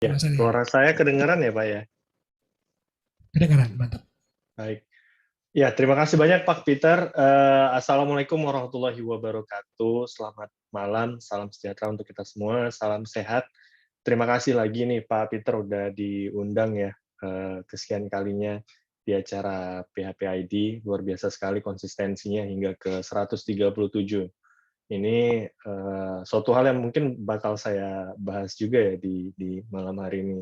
Ya, Mas Adi. suara saya kedengaran ya, Pak ya? Kedengaran, mantap. Baik. Ya, terima kasih banyak Pak Peter. Assalamualaikum warahmatullahi wabarakatuh. Selamat malam, salam sejahtera untuk kita semua, salam sehat. Terima kasih lagi nih Pak Peter udah diundang ya kesekian kalinya di acara PHP ID. Luar biasa sekali konsistensinya hingga ke 137. Ini suatu hal yang mungkin bakal saya bahas juga ya di malam hari ini.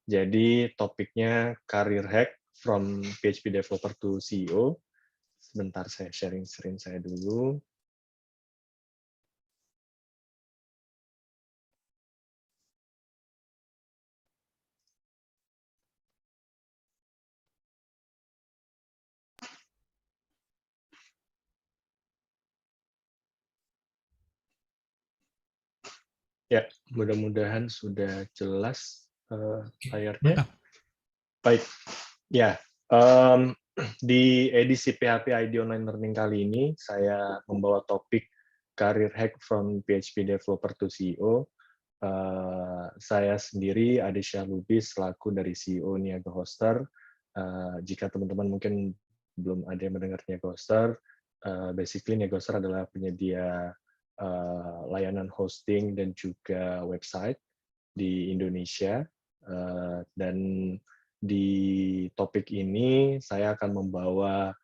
Jadi topiknya career hack from PHP developer to CEO. Sebentar saya sharing screen saya dulu. Ya, mudah-mudahan sudah jelas Oke, layarnya. mantap. Baik, ya. em, di edisi PHP ID Online Learning kali ini, saya membawa topik career hack from PHP developer to CEO. Saya sendiri, Ade Lubis, selaku dari CEO Niaga Hoster. Jika teman-teman mungkin belum ada yang mendengar Niaga Hoster, basically Niaga Hoster adalah penyedia layanan hosting dan juga website di Indonesia. Dan di topik ini saya akan membawa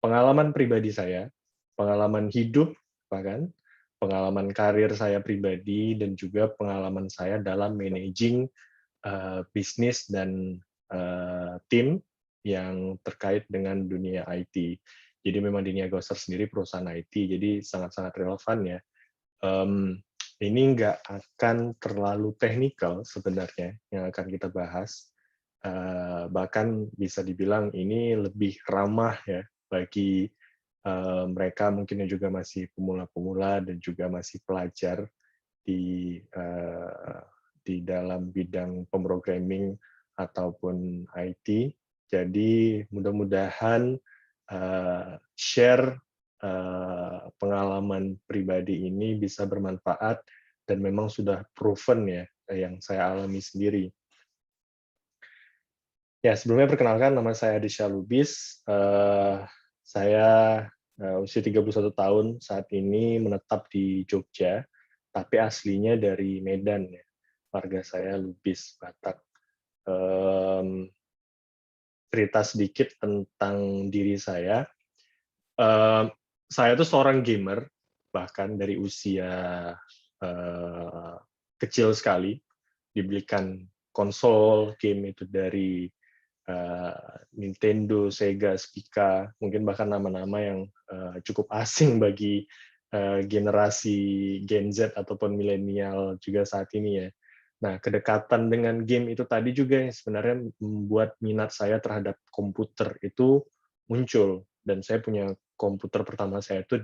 pengalaman pribadi saya, pengalaman hidup bahkan, pengalaman karir saya pribadi, dan juga pengalaman saya dalam managing bisnis dan tim yang terkait dengan dunia IT. Jadi memang di Niaga Hoster sendiri perusahaan IT, jadi sangat-sangat relevan ya. Um, ini nggak akan terlalu teknikal sebenarnya yang akan kita bahas. Bahkan bisa dibilang ini lebih ramah ya bagi mereka mungkin yang juga masih pemula-pemula dan juga masih pelajar di di dalam bidang pemrogramming ataupun IT. Jadi mudah-mudahan share pengalaman pribadi ini bisa bermanfaat dan memang sudah proven ya yang saya alami sendiri. Ya, sebelumnya perkenalkan nama saya Adisha Lubis. Saya usia 31 tahun, saat ini menetap di Jogja, tapi aslinya dari Medan ya. Warga saya Lubis, Batak. Um, Cerita sedikit tentang diri saya. Um, saya tuh seorang gamer, bahkan dari usia uh, kecil sekali, dibelikan konsol game itu dari Nintendo, Sega, Spica, mungkin bahkan nama-nama yang cukup asing bagi generasi Gen Z ataupun milenial juga saat ini ya. Nah, kedekatan dengan game itu tadi juga yang sebenarnya membuat minat saya terhadap komputer itu muncul. Dan saya punya komputer pertama saya itu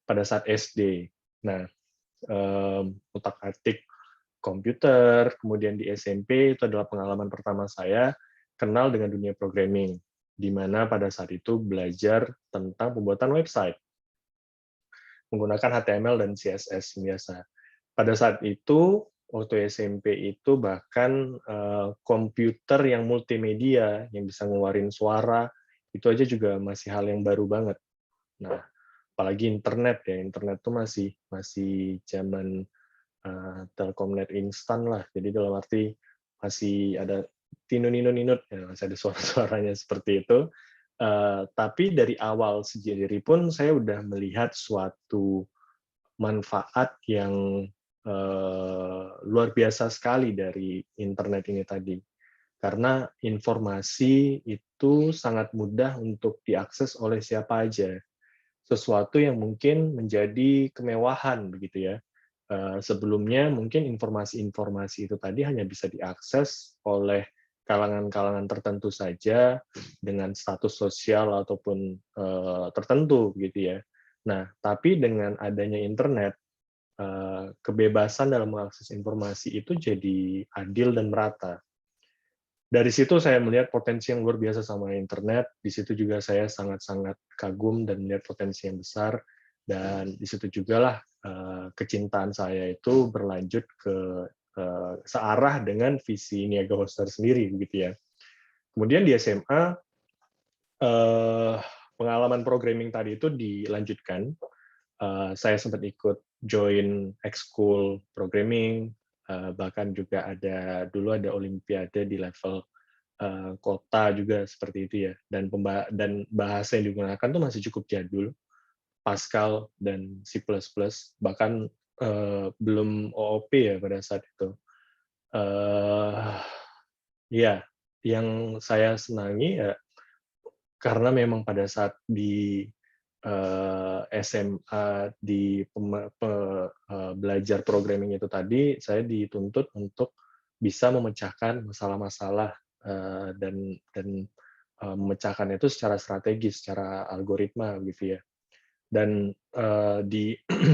pada saat SD. Nah, utak-atik komputer, kemudian di SMP itu adalah pengalaman pertama saya kenal dengan dunia programming, di mana pada saat itu belajar tentang pembuatan website menggunakan HTML dan CSS biasa. Pada saat itu, waktu SMP itu bahkan komputer yang multimedia, yang bisa ngeluarin suara, itu aja juga masih hal yang baru banget. Nah, apalagi internet ya, internet tuh masih masih zaman Telkomnet instan lah. Jadi dalam arti masih ada tinun-ninun-ninut, ya, masih ada suara-suaranya seperti itu. Tapi dari awal sendiri pun saya udah melihat suatu manfaat yang luar biasa sekali dari internet ini tadi. Karena informasi itu sangat mudah untuk diakses oleh siapa aja. Sesuatu yang mungkin menjadi kemewahan begitu ya. Sebelumnya mungkin informasi-informasi itu tadi hanya bisa diakses oleh kalangan-kalangan tertentu saja dengan status sosial ataupun tertentu gitu ya. Nah, tapi dengan adanya internet, kebebasan dalam mengakses informasi itu jadi adil dan merata. Dari situ saya melihat potensi yang luar biasa sama internet. Di situ juga saya sangat-sangat kagum dan melihat potensi yang besar. Dan di situ juga lah kecintaan saya itu berlanjut ke searah dengan visi Niaga Hoster sendiri begitu ya. Kemudian di SMA pengalaman programming tadi itu dilanjutkan. Saya sempat ikut join ekskul programming, bahkan juga dulu ada olimpiade di level kota juga seperti itu ya. Dan bahasa yang digunakan tuh masih cukup jadul, Pascal dan C++, bahkan belum OOP ya pada saat itu. Ya, yang saya senangi ya karena memang pada saat di SMA belajar programming itu tadi, saya dituntut untuk bisa memecahkan masalah-masalah dan memecahkannya itu secara strategis, secara algoritma gitu ya. Dan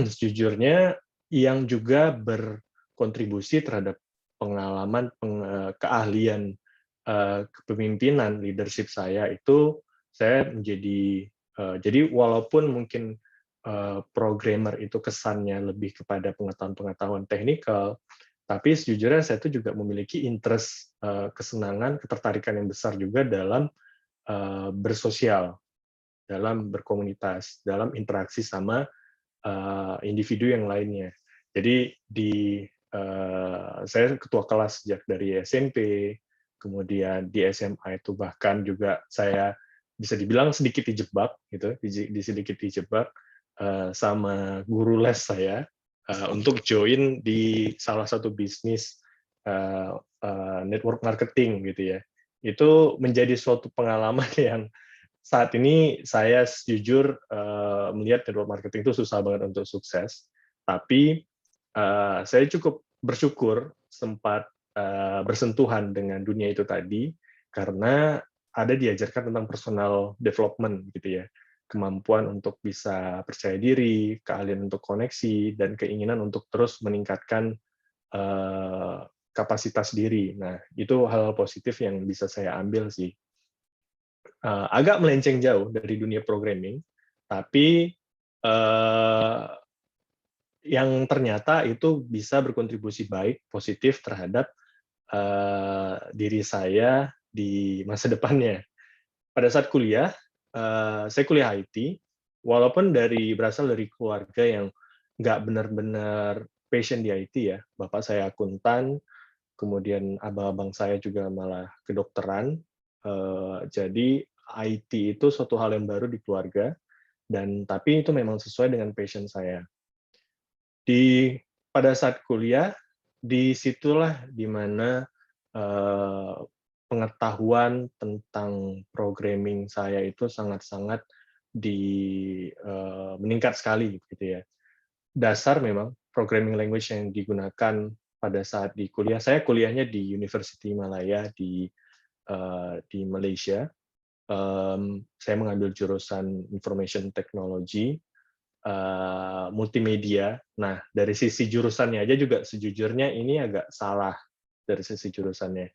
sejujurnya yang juga berkontribusi terhadap pengalaman keahlian kepemimpinan leadership saya itu saya jadi walaupun mungkin programmer itu kesannya lebih kepada pengetahuan-pengetahuan teknikal, tapi sejujurnya saya itu juga memiliki interest, kesenangan, ketertarikan yang besar juga dalam bersosial, dalam berkomunitas, dalam interaksi sama individu yang lainnya. Jadi saya ketua kelas sejak dari SMP, kemudian di SMA itu bahkan juga saya bisa dibilang sedikit dijebak gitu, sedikit dijebak sama guru les saya untuk join di salah satu bisnis network marketing gitu ya. Itu menjadi suatu pengalaman yang saat ini saya jujur melihat network marketing itu susah banget untuk sukses, tapi saya cukup bersyukur sempat bersentuhan dengan dunia itu tadi, karena ada diajarkan tentang personal development gitu ya, kemampuan untuk bisa percaya diri, keahlian untuk koneksi, dan keinginan untuk terus meningkatkan kapasitas diri. Nah, itu hal positif yang bisa saya ambil sih. Agak melenceng jauh dari dunia programming, tapi yang ternyata itu bisa berkontribusi baik, positif terhadap diri saya di masa depannya. Pada saat kuliah, saya kuliah IT, walaupun berasal dari keluarga yang nggak benar-benar passion di IT ya. Bapak saya akuntan, kemudian abang-abang saya juga malah kedokteran. Jadi IT itu suatu hal yang baru di keluarga, dan tapi itu memang sesuai dengan passion saya. Pada saat kuliah, disitulah di mana pengetahuan tentang programming saya itu sangat-sangat meningkat sekali gitu ya. Dasar memang programming language yang digunakan pada saat di kuliah. Saya kuliahnya di University Malaya di Malaysia. Saya mengambil jurusan Information Technology, multimedia. Nah, dari sisi jurusannya aja juga sejujurnya ini agak salah dari sisi jurusannya.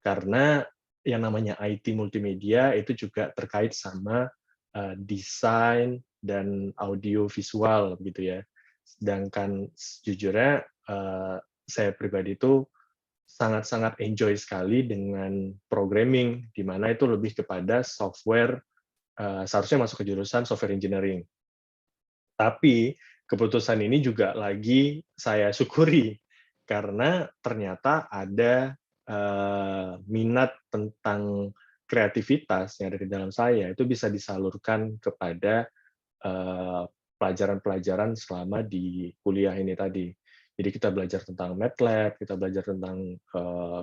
Karena yang namanya IT multimedia itu juga terkait sama desain dan audio visual gitu ya. Sedangkan sejujurnya saya pribadi itu sangat-sangat enjoy sekali dengan programming, di mana itu lebih kepada software, seharusnya masuk ke jurusan software engineering. Tapi keputusan ini juga lagi saya syukuri, karena ternyata ada minat tentang kreativitas yang ada di dalam saya, itu bisa disalurkan kepada pelajaran-pelajaran selama di kuliah ini tadi. Jadi kita belajar tentang MATLAB, kita belajar tentang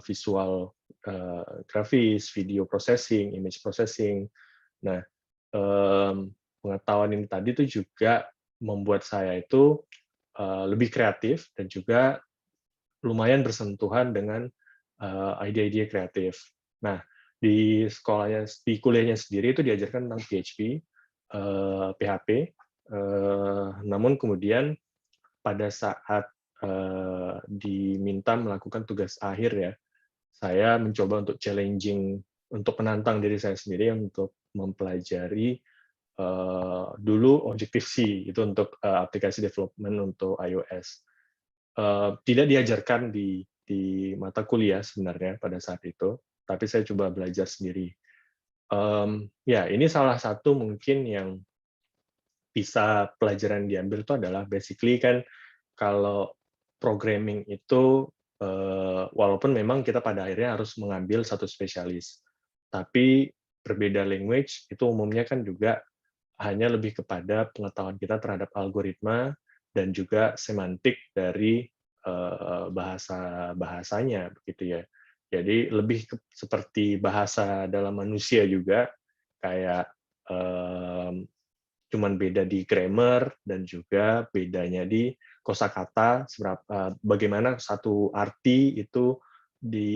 visual grafis, video processing, image processing. Nah, pengetahuan ini tadi itu juga membuat saya itu lebih kreatif dan juga lumayan bersentuhan dengan ide-ide kreatif. Nah, di kuliahnya sendiri itu diajarkan tentang PHP, PHP, namun kemudian pada saat diminta melakukan tugas akhir ya, saya mencoba untuk challenging, untuk menantang diri saya sendiri untuk mempelajari dulu Objective-C, itu untuk aplikasi development untuk iOS. Tidak diajarkan di di mata kuliah sebenarnya pada saat itu, tapi saya coba belajar sendiri. Ya, ini salah satu mungkin yang bisa pelajaran diambil itu adalah basically kan kalau programming itu, walaupun memang kita pada akhirnya harus mengambil satu spesialis, tapi berbeda language itu umumnya kan juga hanya lebih kepada pengetahuan kita terhadap algoritma dan juga semantik dari, bahasa-bahasanya, begitu ya. Jadi lebih seperti bahasa dalam manusia juga, kayak, mmm cuman beda di grammar dan juga bedanya di kosakata bagaimana satu arti itu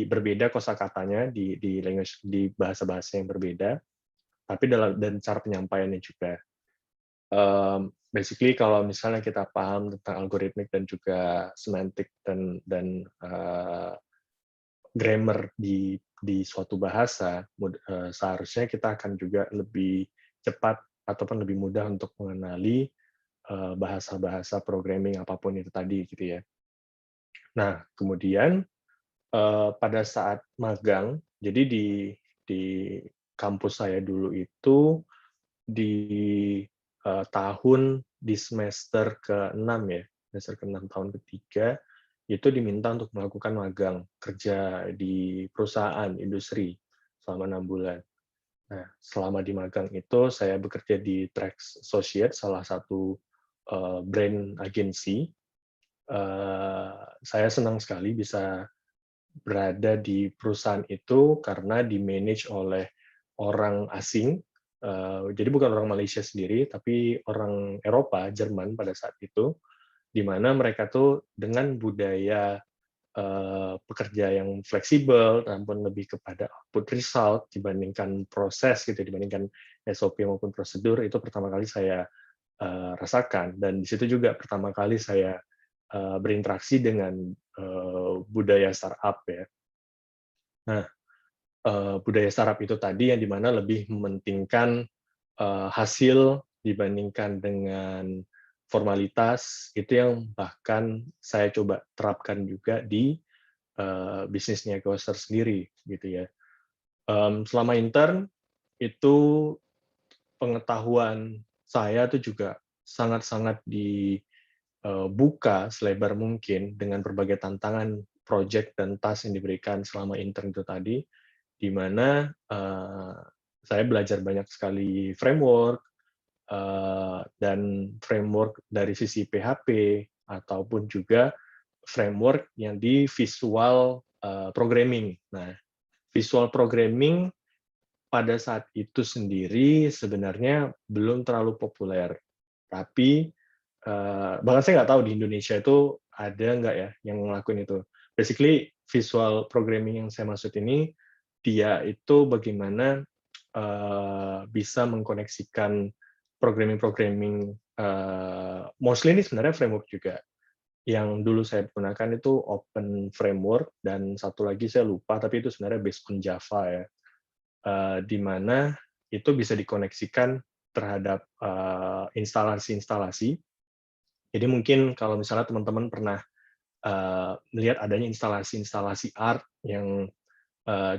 berbeda kosakatanya di language di bahasa-bahasa yang berbeda, tapi dan cara penyampaiannya juga. Basically kalau misalnya kita paham tentang algoritmik dan juga semantik dan grammar di suatu bahasa, seharusnya kita akan juga lebih cepat ataupun lebih mudah untuk mengenali bahasa-bahasa programming apapun itu tadi gitu ya. Nah, kemudian pada saat magang, jadi di kampus saya dulu itu di di semester ke-6 ya, semester ke-6 tahun ketiga, itu diminta untuk melakukan magang kerja di perusahaan industri selama 6 bulan. Nah, selama di magang itu saya bekerja di Trax Associates, salah satu brand agensi. Saya senang sekali bisa berada di perusahaan itu karena di-manage oleh orang asing, jadi bukan orang Malaysia sendiri, tapi orang Eropa, Jerman pada saat itu, di mana mereka tuh dengan budaya pekerja yang fleksibel, namun lebih kepada output result dibandingkan proses gitu, dibandingkan SOP maupun prosedur, itu pertama kali saya rasakan. Dan di situ juga pertama kali saya berinteraksi dengan budaya startup ya. Nah, budaya startup itu tadi yang dimana lebih mementingkan hasil dibandingkan dengan formalitas, itu yang bahkan saya coba terapkan juga di bisnisnya Ghoster sendiri gitu ya. Selama intern itu pengetahuan saya tuh juga sangat-sangat dibuka selebar mungkin dengan berbagai tantangan project dan task yang diberikan selama intern itu tadi, di mana saya belajar banyak sekali framework, dan framework dari sisi PHP ataupun juga framework yang di visual programming. Nah, visual programming pada saat itu sendiri sebenarnya belum terlalu populer, tapi bahkan saya nggak tahu di Indonesia itu ada nggak ya yang ngelakuin itu. Basically, visual programming yang saya maksud ini, dia itu bagaimana bisa mengkoneksikan programming-programming, mostly ini sebenarnya framework juga. Yang dulu saya gunakan itu Open Framework dan satu lagi saya lupa, tapi itu sebenarnya based on Java ya. Di mana itu bisa dikoneksikan terhadap instalasi-instalasi. Jadi mungkin kalau misalnya teman-teman pernah melihat adanya instalasi-instalasi art yang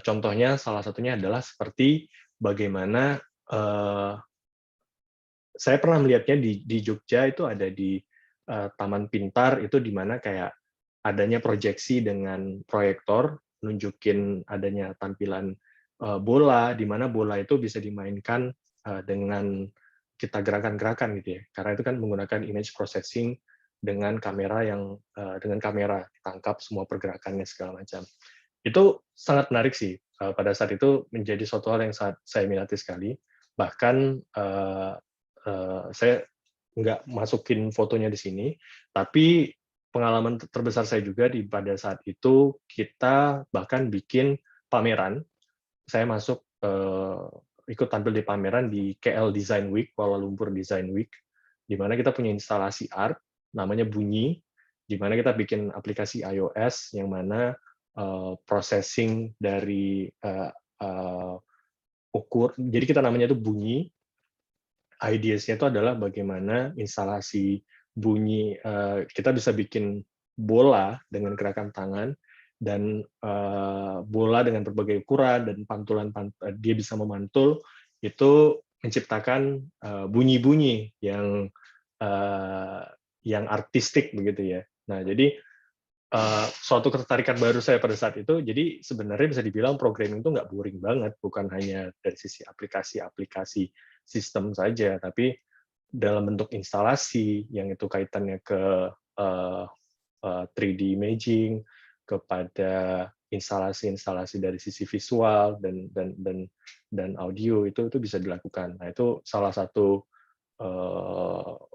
contohnya salah satunya adalah seperti bagaimana saya pernah melihatnya di Jogja itu ada di Taman Pintar itu di mana kayak adanya proyeksi dengan proyektor nunjukin adanya tampilan bola di mana bola itu bisa dimainkan dengan kita gerakan-gerakan gitu ya. Karena itu kan menggunakan image processing dengan kamera yang dengan kamera tangkap semua pergerakannya segala macam. Itu sangat menarik sih. Pada saat itu menjadi suatu hal yang sangat saya minati sekali. Bahkan saya nggak masukin fotonya di sini, tapi pengalaman terbesar saya juga pada saat itu kita bahkan bikin pameran. Saya masuk ikut tampil di pameran di KL Design Week, Kuala Lumpur Design Week, di mana kita punya instalasi art namanya Bunyi, di mana kita bikin aplikasi iOS yang mana processing dari jadi kita namanya itu Bunyi. Ideas-nya itu adalah bagaimana instalasi bunyi, kita bisa bikin bola dengan gerakan tangan, dan bola dengan berbagai ukuran dan dia bisa memantul, itu menciptakan bunyi-bunyi yang artistik begitu ya. Nah, jadi suatu ketertarikan baru saya pada saat itu, jadi sebenarnya bisa dibilang programming itu nggak boring banget, bukan hanya dari sisi aplikasi-aplikasi sistem saja, tapi dalam bentuk instalasi yang itu kaitannya ke 3D imaging, kepada instalasi-instalasi dari sisi visual dan audio itu bisa dilakukan. Nah, itu salah satu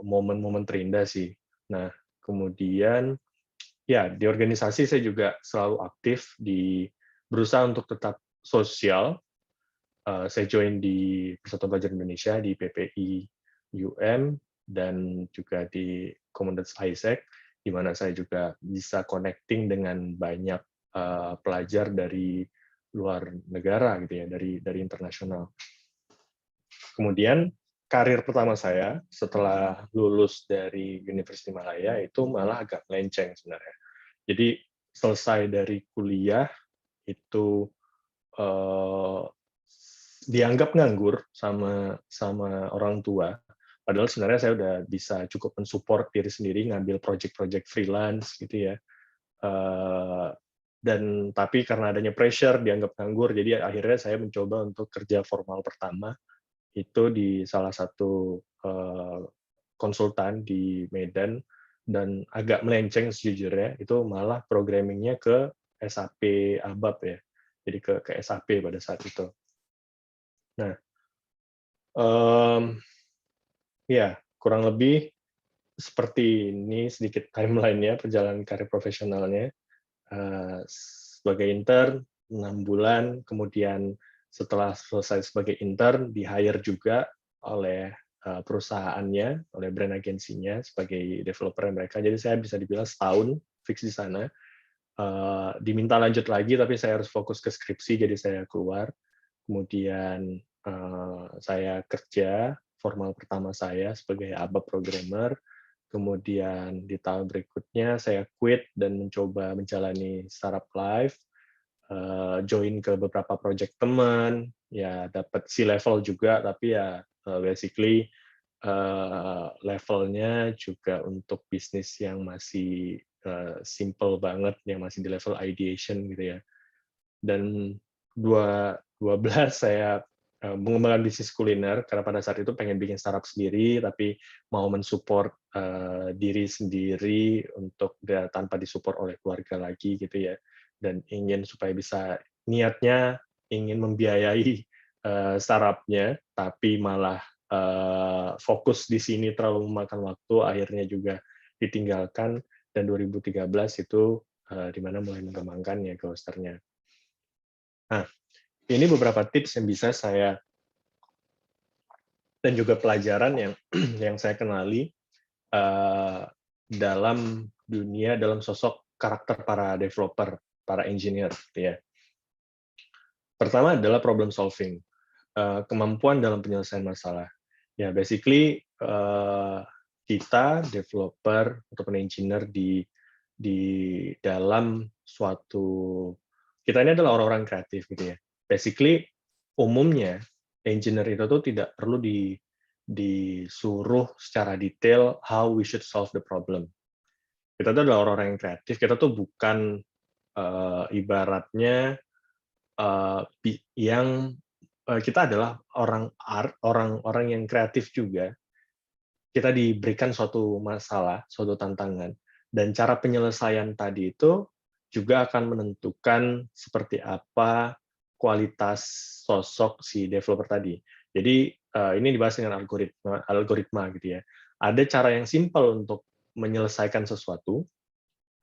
momen-momen terindah sih. Nah, kemudian ya, di organisasi saya juga selalu aktif berusaha untuk tetap sosial. Saya join di Persatuan Pelajar Indonesia, di PPI UM, dan juga di komunitas ISEC, di mana saya juga bisa connecting dengan banyak pelajar dari luar negara gitu ya, dari internasional. Kemudian karir pertama saya setelah lulus dari Universitas Malaya itu malah agak melenceng sebenarnya. Jadi selesai dari kuliah itu dianggap nganggur sama orang tua. Padahal sebenarnya saya udah bisa cukup mensupport diri sendiri, ngambil project-project freelance gitu ya. Dan tapi karena adanya pressure dianggap nganggur, jadi akhirnya saya mencoba untuk kerja formal pertama itu di salah satu konsultan di Medan, dan agak melenceng sejujurnya, itu malah programmingnya ke SAP ABAP ya, jadi ke SAP pada saat itu. Nah, ya kurang lebih seperti ini sedikit timeline-nya perjalanan karir profesionalnya. Sebagai intern 6 bulan, kemudian setelah selesai sebagai intern di-hire juga oleh perusahaannya, oleh brand agensinya sebagai developer mereka. Jadi saya bisa dibilang setahun fix di sana. Diminta lanjut lagi, tapi saya harus fokus ke skripsi, jadi saya keluar. Kemudian saya kerja formal pertama saya sebagai ABAP programmer. Kemudian di tahun berikutnya saya quit dan mencoba menjalani startup life, join ke beberapa project teman, ya dapat C-level juga, tapi ya basically levelnya juga untuk bisnis yang masih simple banget, yang masih di level ideation gitu ya. Dan 2012 saya mengembangkan bisnis kuliner, karena pada saat itu pengen bikin startup sendiri, tapi mau mensupport diri sendiri untuk tanpa disupport oleh keluarga lagi gitu ya, dan ingin supaya bisa, niatnya ingin membiayai startup-nya, tapi malah fokus di sini terlalu memakan waktu, akhirnya juga ditinggalkan, dan 2013 itu di mana mulai mengembangkan ya Ghoster-nya. Nah, ini beberapa tips yang bisa saya dan juga pelajaran yang yang saya kenali dalam sosok karakter para developer, para engineer, gitu ya. Pertama adalah problem solving, kemampuan dalam penyelesaian masalah. Ya, basically kita developer ataupun engineer di dalam suatu, kita ini adalah orang-orang kreatif gitu ya. Basically umumnya engineer itu tuh tidak perlu disuruh secara detail how we should solve the problem. Kita tuh adalah orang-orang yang kreatif, kita tuh bukan ibaratnya kita adalah orang art, orang-orang yang kreatif juga. Kita diberikan suatu masalah, suatu tantangan, dan cara penyelesaian tadi itu juga akan menentukan seperti apa kualitas sosok si developer tadi. Jadi ini dibahas dengan algoritma gitu ya. Ada cara yang simpel untuk menyelesaikan sesuatu,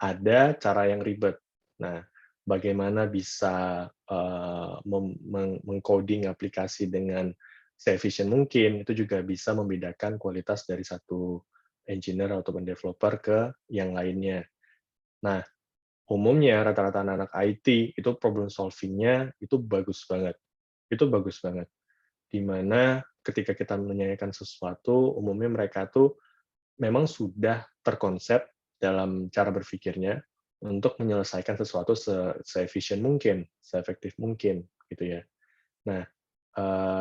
ada cara yang ribet. Nah, bagaimana bisa mengcoding aplikasi dengan se-efficient mungkin, itu juga bisa membedakan kualitas dari satu engineer ataupun developer ke yang lainnya. Nah, umumnya rata-rata anak-anak IT itu problem solving-nya itu bagus banget. Itu bagus banget. Di mana ketika kita menanyakan sesuatu, umumnya mereka tuh memang sudah terkonsep dalam cara berpikirnya, untuk menyelesaikan sesuatu se-efisien mungkin, seefektif mungkin, gitu ya. Nah,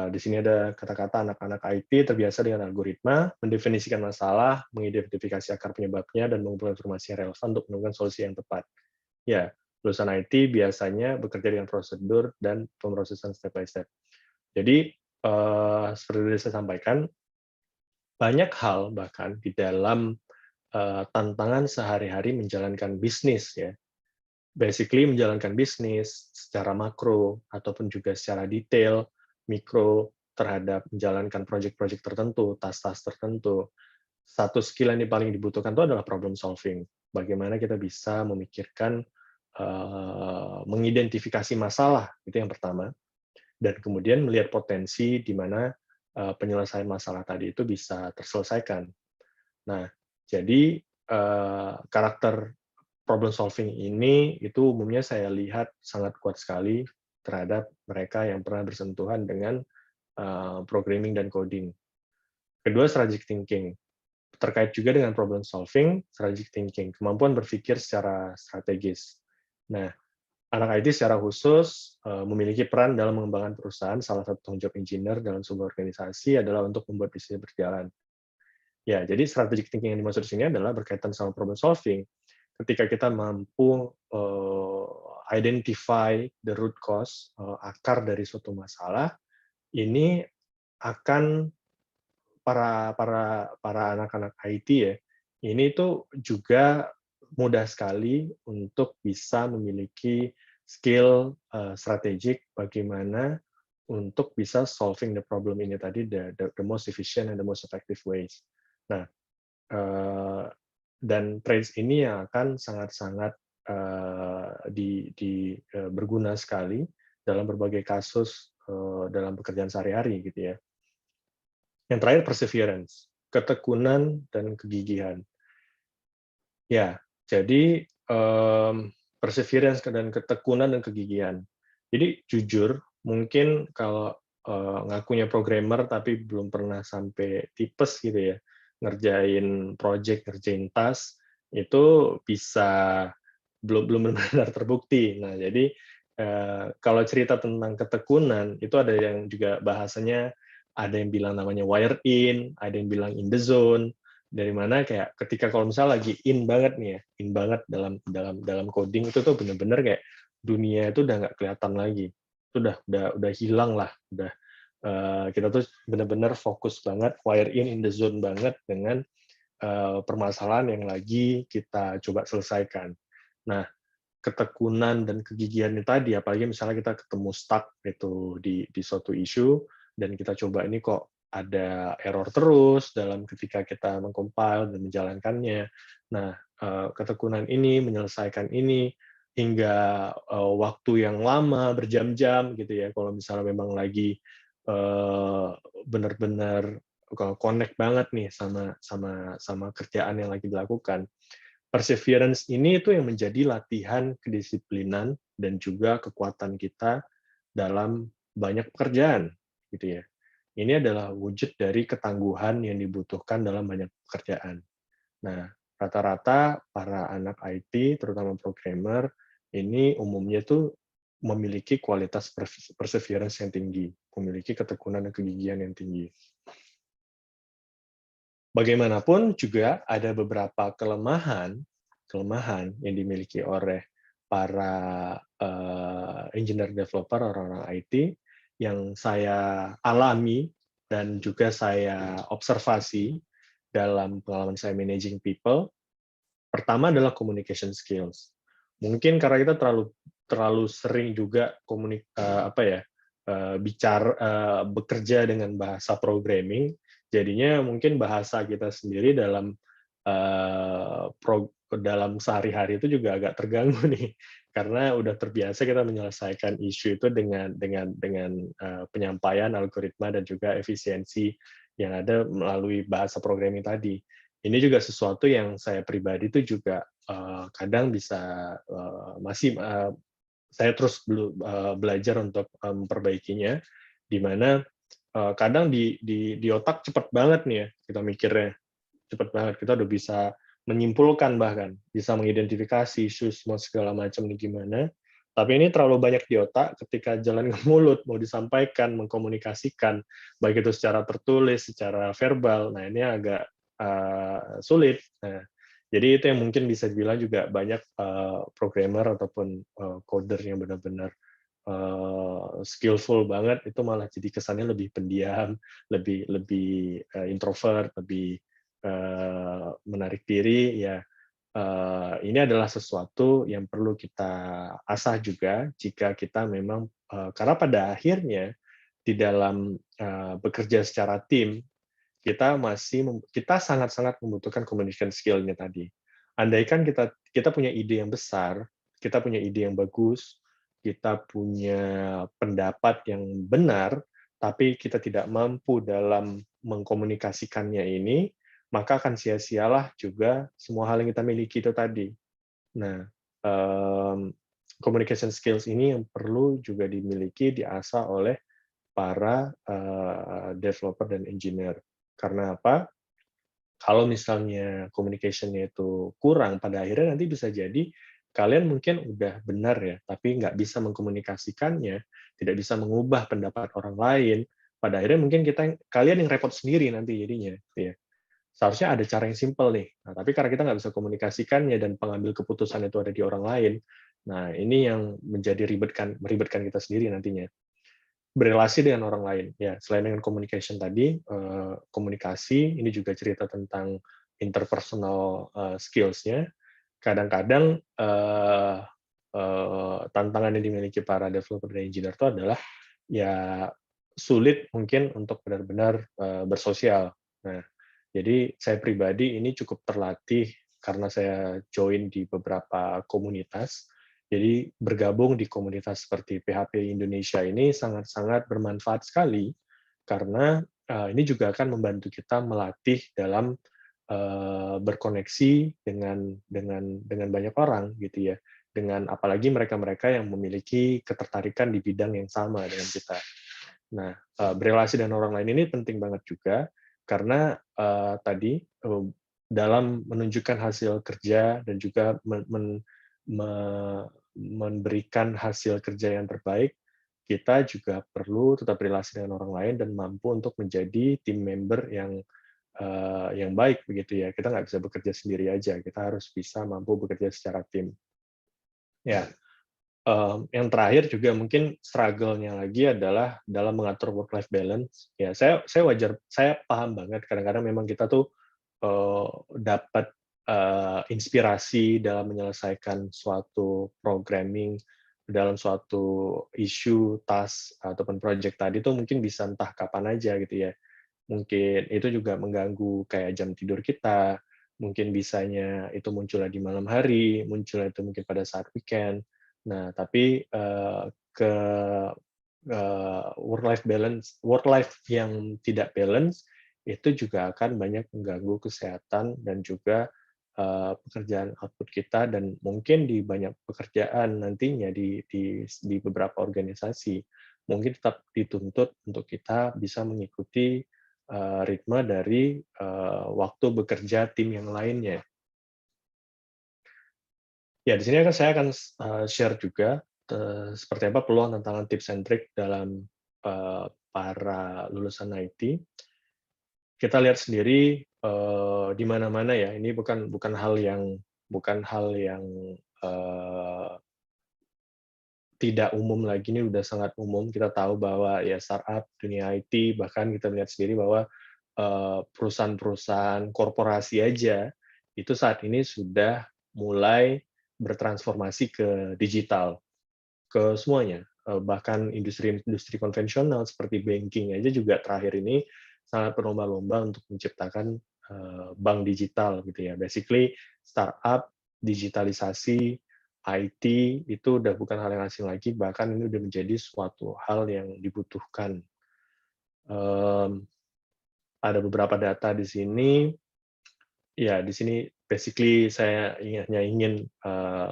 di sini ada kata-kata anak-anak IT terbiasa dengan algoritma, mendefinisikan masalah, mengidentifikasi akar penyebabnya, dan mengumpulkan informasi yang relevan untuk menemukan solusi yang tepat. Ya, lulusan IT biasanya bekerja dengan prosedur dan pemrosesan step by step. Jadi, seperti yang saya sampaikan, banyak hal bahkan di dalam tantangan sehari-hari menjalankan bisnis ya. Basically menjalankan bisnis secara makro ataupun juga secara detail, mikro terhadap menjalankan proyek-proyek tertentu, tas-tas tertentu. Satu skill yang paling dibutuhkan itu adalah problem solving. Bagaimana kita bisa memikirkan, mengidentifikasi masalah, itu yang pertama, dan kemudian melihat potensi di mana, penyelesaian masalah tadi itu bisa terselesaikan. Nah, jadi, karakter problem solving ini itu umumnya saya lihat sangat kuat sekali terhadap mereka yang pernah bersentuhan dengan, programming dan coding. Kedua, strategic thinking. Terkait juga dengan problem solving, strategic thinking, kemampuan berpikir secara strategis. Nah, anak IT secara khusus, memiliki peran dalam mengembangkan perusahaan. Salah satu tanggung jawab engineer dalam sebuah organisasi adalah untuk membuat bisnis berjalan. Ya, jadi strategic thinking yang dimaksud di sini adalah berkaitan sama problem solving. Ketika kita mampu, identify the root cause, akar dari suatu masalah, ini akan para para para anak-anak IT ya, ini tuh juga mudah sekali untuk bisa memiliki skill, strategik bagaimana untuk bisa solving the problem ini tadi the most efficient and the most effective ways. Nah, dan traits ini yang akan sangat-sangat, berguna sekali dalam berbagai kasus, dalam pekerjaan sehari-hari gitu ya. Yang terakhir perseverance, ketekunan dan kegigihan. Ya, jadi, perseverance dan ketekunan dan kegigihan. Jadi jujur, mungkin kalau, ngakunya programmer tapi belum pernah sampai tipes gitu ya, ngerjain project, ngerjain task, itu bisa belum belum benar-benar terbukti. Nah, jadi, kalau cerita tentang ketekunan, itu ada yang juga bahasanya, ada yang bilang namanya wired in, ada yang bilang in the zone, dari mana kayak ketika kalau misalnya lagi in banget nih ya, in banget dalam coding itu tuh bener-bener kayak dunia itu udah nggak kelihatan lagi. Itu udah hilang lah, udah, kita tuh bener-bener fokus banget, wire in the zone banget dengan, permasalahan yang lagi kita coba selesaikan. Nah, ketekunan dan kegigihannya tadi, apalagi misalnya kita ketemu stuck gitu di suatu isu, dan kita coba ini kok ada error terus dalam ketika kita meng-compile dan menjalankannya. Nah, ketekunan ini, menyelesaikan ini, hingga, waktu yang lama, berjam-jam gitu ya, kalau misalnya memang lagi, eee, benar-benar connect banget nih sama sama sama kerjaan yang lagi dilakukan. Perseverance ini itu yang menjadi latihan kedisiplinan dan juga kekuatan kita dalam banyak pekerjaan, gitu ya. Ini adalah wujud dari ketangguhan yang dibutuhkan dalam banyak pekerjaan. Nah, rata-rata para anak IT, terutama programmer, ini umumnya tuh memiliki kualitas perseverance yang tinggi, memiliki ketekunan dan kegigihan yang tinggi. Bagaimanapun juga ada beberapa kelemahan yang dimiliki oleh para, engineer developer, orang-orang IT, yang saya alami dan juga saya observasi dalam pengalaman saya managing people. Pertama adalah communication skills. Mungkin karena kita terlalu terlalu sering juga apa ya, bekerja dengan bahasa programming, jadinya mungkin bahasa kita sendiri dalam, dalam sehari-hari itu juga agak terganggu nih, karena udah terbiasa kita menyelesaikan isu itu dengan penyampaian algoritma dan juga efisiensi yang ada melalui bahasa programming tadi. Ini juga sesuatu yang saya pribadi itu juga, kadang bisa, saya terus belajar untuk, memperbaikinya, di mana, kadang di otak cepet banget nih ya kita mikirnya, cepet banget, kita udah bisa menyimpulkan bahkan, bisa mengidentifikasi isu semua segala macam ini gimana. Tapi ini terlalu banyak di otak ketika jalan ke mulut, mau disampaikan, mengkomunikasikan, baik itu secara tertulis, secara verbal. Nah, ini agak sulit. Nah, jadi itu yang mungkin bisa dibilang juga banyak programmer ataupun coder yang benar-benar skillful banget itu malah jadi kesannya lebih pendiam, lebih lebih introvert, lebih menarik diri. Ya, ini adalah sesuatu yang perlu kita asah juga jika kita memang karena pada akhirnya di dalam bekerja secara tim kita sangat-sangat membutuhkan communication skill-nya tadi. Andaikan kita punya ide yang besar, kita punya ide yang bagus, kita punya pendapat yang benar, tapi kita tidak mampu dalam mengkomunikasikannya ini, maka akan sia-sialah juga semua hal yang kita miliki itu tadi. Nah, communication skills ini yang perlu juga dimiliki, diasah oleh para developer dan engineer. Karena apa? Kalau misalnya communication-nya itu kurang, pada akhirnya nanti bisa jadi kalian mungkin udah benar ya, tapi nggak bisa mengkomunikasikannya, tidak bisa mengubah pendapat orang lain, pada akhirnya mungkin kalian yang repot sendiri nanti jadinya, gitu ya. Seharusnya ada cara yang simpel nih, nah, tapi karena kita nggak bisa komunikasikannya dan pengambil keputusan itu ada di orang lain, nah ini yang menjadi meribetkan kita sendiri nantinya. Berelasi dengan orang lain. Ya, selain dengan communication tadi, komunikasi, ini juga cerita tentang interpersonal skills-nya. Kadang-kadang tantangan yang dimiliki para developer dan engineer itu adalah ya sulit mungkin untuk benar-benar bersosial. Nah, jadi saya pribadi ini cukup terlatih karena saya join di beberapa komunitas. Jadi bergabung di komunitas seperti PHP Indonesia ini sangat-sangat bermanfaat sekali karena ini juga akan membantu kita melatih dalam berkoneksi dengan banyak orang gitu ya. Dengan apalagi mereka-mereka yang memiliki ketertarikan di bidang yang sama dengan kita. Nah, berelasi dengan orang lain ini penting banget juga karena tadi dalam menunjukkan hasil kerja dan juga memberikan hasil kerja yang terbaik, kita juga perlu tetap berelasi dengan orang lain dan mampu untuk menjadi tim member yang baik begitu ya. Kita nggak bisa bekerja sendiri aja, kita harus bisa mampu bekerja secara tim. Ya, yang terakhir juga mungkin struggle-nya lagi adalah dalam mengatur work-life balance. Ya, saya paham banget kadang-kadang memang kita tuh dapat inspirasi dalam menyelesaikan suatu programming dalam suatu isu, task ataupun project tadi tuh mungkin bisa entah kapan aja gitu ya. Mungkin itu juga mengganggu kayak jam tidur kita, mungkin bisanya itu munculnya di malam hari, munculnya itu mungkin pada saat weekend. Nah, tapi ke work life yang tidak balance itu juga akan banyak mengganggu kesehatan dan juga pekerjaan output kita dan mungkin di banyak pekerjaan nantinya di beberapa organisasi mungkin tetap dituntut untuk kita bisa mengikuti ritme dari waktu bekerja tim yang lainnya. Ya, di sini saya akan share juga seperti apa peluang, tantangan, tips and trick dalam para lulusan IT. Kita lihat sendiri di mana-mana ya, ini bukan hal yang eh, tidak umum lagi, ini udah sangat umum. Kita tahu bahwa ya startup, dunia IT, bahkan kita lihat sendiri bahwa perusahaan-perusahaan korporasi aja itu saat ini sudah mulai bertransformasi ke digital, ke semuanya. Bahkan industri-industri konvensional seperti banking aja juga terakhir ini sangat berlomba-lomba untuk menciptakan bank digital gitu ya. Basically startup, digitalisasi, IT itu udah bukan hal yang asing lagi, bahkan ini udah menjadi suatu hal yang dibutuhkan. Ada beberapa data di sini. Ya, di sini basically saya hanya ingin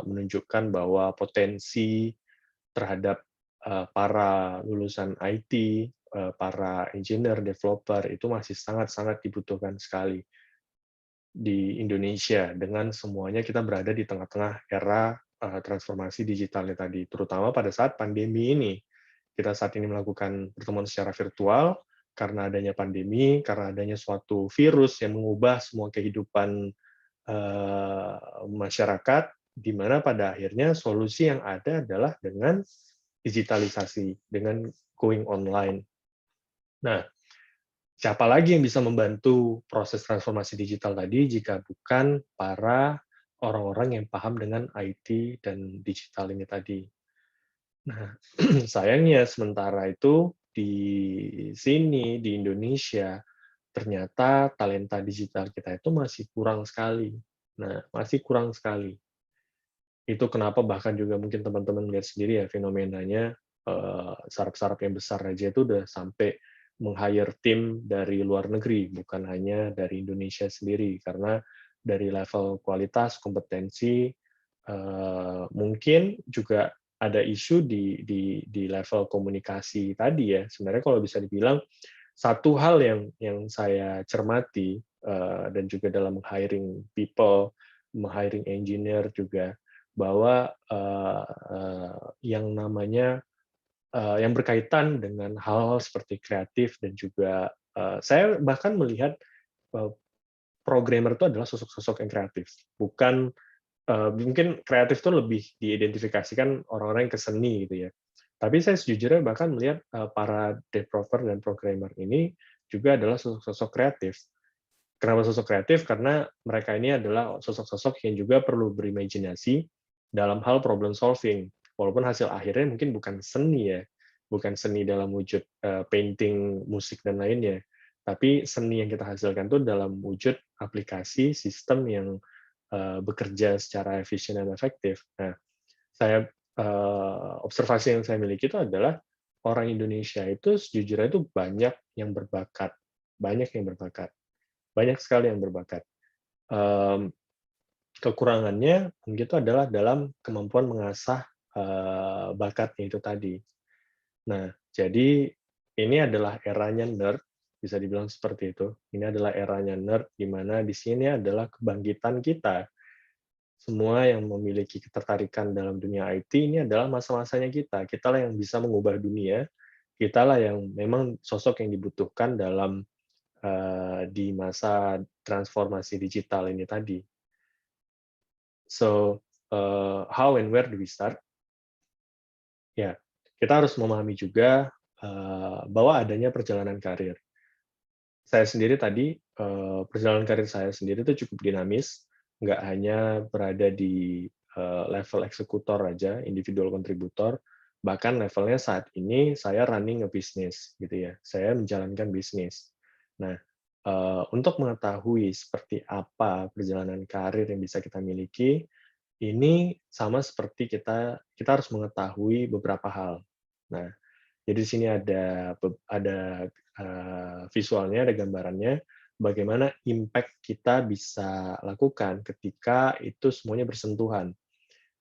menunjukkan bahwa potensi terhadap para lulusan IT, para engineer, developer itu masih sangat-sangat dibutuhkan sekali. di Indonesia dengan semuanya kita berada di tengah-tengah era transformasi digitalnya tadi, terutama pada saat pandemi ini. Kita saat ini melakukan pertemuan secara virtual karena adanya pandemi, karena adanya suatu virus yang mengubah semua kehidupan masyarakat, di mana pada akhirnya solusi yang ada adalah dengan digitalisasi, dengan going online. Nah, siapa lagi yang bisa membantu proses transformasi digital tadi jika bukan para orang-orang yang paham dengan IT dan digital ini tadi. Nah, sayangnya sementara itu di sini, di Indonesia, ternyata talenta digital kita itu masih kurang sekali. Nah, masih kurang sekali. Itu kenapa bahkan juga mungkin teman-teman lihat sendiri ya fenomenanya, startup-startup yang besar aja itu udah sampai meng-hire tim dari luar negeri, bukan hanya dari Indonesia sendiri. Karena dari level kualitas, kompetensi, mungkin juga ada isu di level komunikasi tadi ya. Sebenarnya kalau bisa dibilang, satu hal yang saya cermati, dan juga dalam hiring people, hiring engineer juga, bahwa yang namanya yang berkaitan dengan hal-hal seperti kreatif dan juga saya bahkan melihat eee, programmer itu adalah sosok-sosok yang kreatif, bukan mungkin kreatif itu lebih diidentifikasikan orang-orang yang ke seni gitu ya. Tapi saya sejujurnya bahkan melihat para developer dan programmer ini juga adalah sosok-sosok kreatif. Kenapa sosok kreatif? Karena mereka ini adalah sosok-sosok yang juga perlu berimajinasi dalam hal problem solving. Walaupun hasil akhirnya mungkin bukan seni ya, bukan seni dalam wujud painting, musik, dan lainnya. Tapi seni yang kita hasilkan itu dalam wujud aplikasi sistem yang bekerja secara efisien dan efektif. Nah, saya observasi yang saya miliki itu adalah orang Indonesia itu sejujurnya itu banyak yang berbakat, banyak yang berbakat. Banyak sekali yang berbakat. Mmm, Kekurangannya mungkin itu adalah dalam kemampuan mengasah, bakatnya itu tadi. Nah, jadi ini adalah eranya nerd, bisa dibilang seperti itu. Ini adalah eranya nerd, di mana di sini adalah kebangkitan kita. Semua yang memiliki ketertarikan dalam dunia IT ini adalah masa-masanya kita. Kitalah yang bisa mengubah dunia, kitalah yang memang sosok yang dibutuhkan dalam di masa transformasi digital ini tadi. So, how and where do we start? Ya, kita harus memahami juga bahwa adanya perjalanan karir. Saya sendiri tadi, perjalanan karir saya sendiri itu cukup dinamis, nggak hanya berada di level eksekutor aja, individual kontributor, bahkan levelnya saat ini saya running a business, gitu ya. Saya menjalankan bisnis. Nah, untuk mengetahui seperti apa perjalanan karir yang bisa kita miliki, ini sama seperti kita harus mengetahui beberapa hal. Nah, jadi di sini ada visualnya, ada gambarannya, bagaimana impact kita bisa lakukan ketika itu semuanya bersentuhan.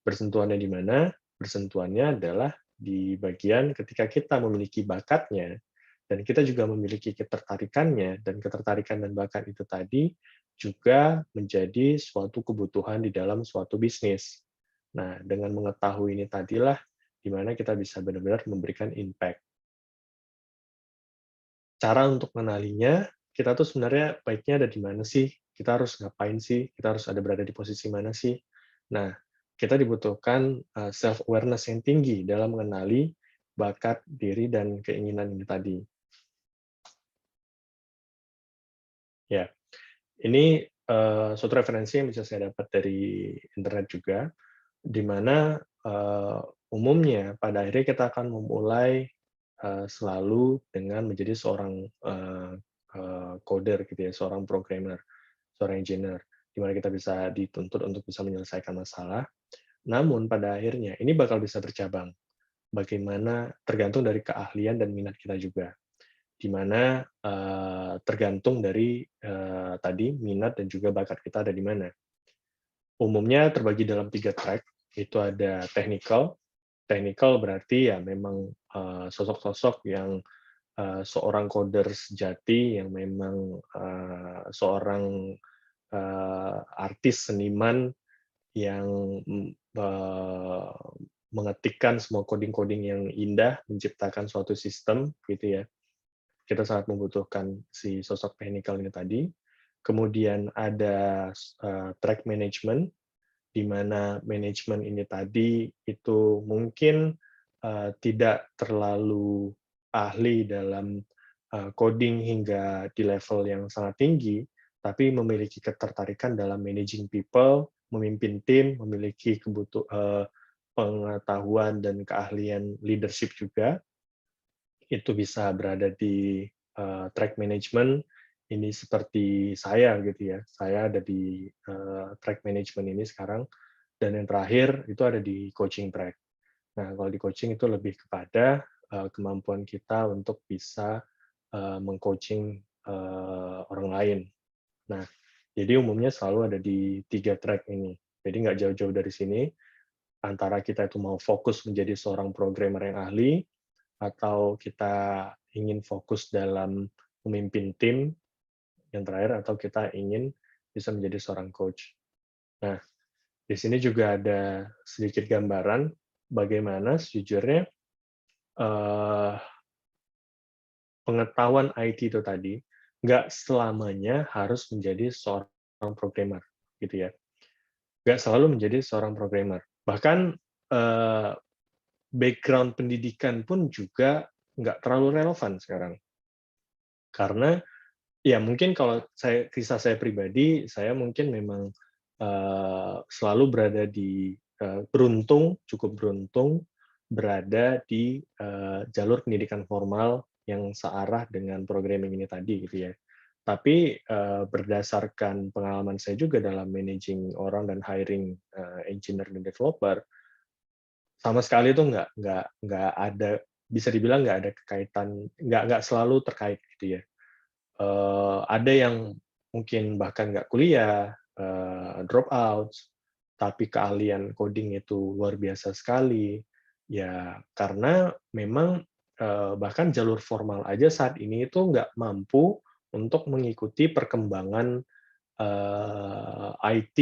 Bersentuhannya di mana? Bersentuhannya adalah di bagian ketika kita memiliki bakatnya, dan kita juga memiliki ketertarikannya, dan ketertarikan dan bakat itu tadi juga menjadi suatu kebutuhan di dalam suatu bisnis. Nah, dengan mengetahui ini tadilah di mana kita bisa benar-benar memberikan impact. Cara untuk mengenalinya, kita tuh sebenarnya baiknya ada di mana sih? Kita harus ngapain sih? Kita harus ada berada di posisi mana sih? Nah, kita dibutuhkan self awareness yang tinggi dalam mengenali bakat diri dan keinginan ini tadi. Ya, ini suatu referensi yang bisa saya dapat dari internet juga, di mana umumnya pada akhirnya kita akan memulai selalu dengan menjadi seorang coder gitu ya, seorang programmer, seorang engineer, di mana kita bisa dituntut untuk bisa menyelesaikan masalah. Namun pada akhirnya ini bakal bisa bercabang. Bagaimana tergantung dari keahlian dan minat kita juga. Di mana tergantung dari tadi minat dan juga bakat kita ada di mana. Umumnya terbagi dalam 3 track, itu ada technical. Technical berarti ya memang sosok-sosok yang seorang coder sejati yang memang seorang artis seniman yang mengetikkan semua coding-coding yang indah, menciptakan suatu sistem, gitu ya. Kita sangat membutuhkan si sosok technical ini tadi. Kemudian ada track management, di mana manajemen ini tadi itu mungkin tidak terlalu ahli dalam coding hingga di level yang sangat tinggi, tapi memiliki ketertarikan dalam managing people, memimpin tim, memiliki pengetahuan dan keahlian leadership juga. Itu bisa berada di track management. Ini seperti saya gitu ya. Saya ada di track management ini sekarang, dan yang terakhir itu ada di coaching track. Nah, kalau di coaching itu lebih kepada kemampuan kita untuk bisa meng-coaching orang lain. Nah, jadi umumnya selalu ada di 3 track ini. Jadi nggak jauh-jauh dari sini, antara kita itu mau fokus menjadi seorang programmer yang ahli, atau kita ingin fokus dalam memimpin tim, yang terakhir, atau kita ingin bisa menjadi seorang coach. Nah, di sini juga ada sedikit gambaran bagaimana sejujurnya pengetahuan IT itu tadi nggak selamanya harus menjadi seorang programmer, gitu ya. Nggak selalu menjadi seorang programmer. Bahkan background pendidikan pun juga nggak terlalu relevan sekarang. Karena ya mungkin kalau kisah saya pribadi, saya mungkin memang selalu berada di cukup beruntung berada di jalur pendidikan formal yang searah dengan programming ini tadi gitu ya. Tapi berdasarkan pengalaman saya juga dalam managing orang dan hiring engineer dan developer, sama sekali itu nggak ada, bisa dibilang nggak ada kekaitan, nggak selalu terkait gitu ya. Ada yang mungkin bahkan nggak kuliah, drop out, tapi keahlian coding itu luar biasa sekali. Ya, karena memang bahkan jalur formal aja saat ini itu nggak mampu untuk mengikuti perkembangan IT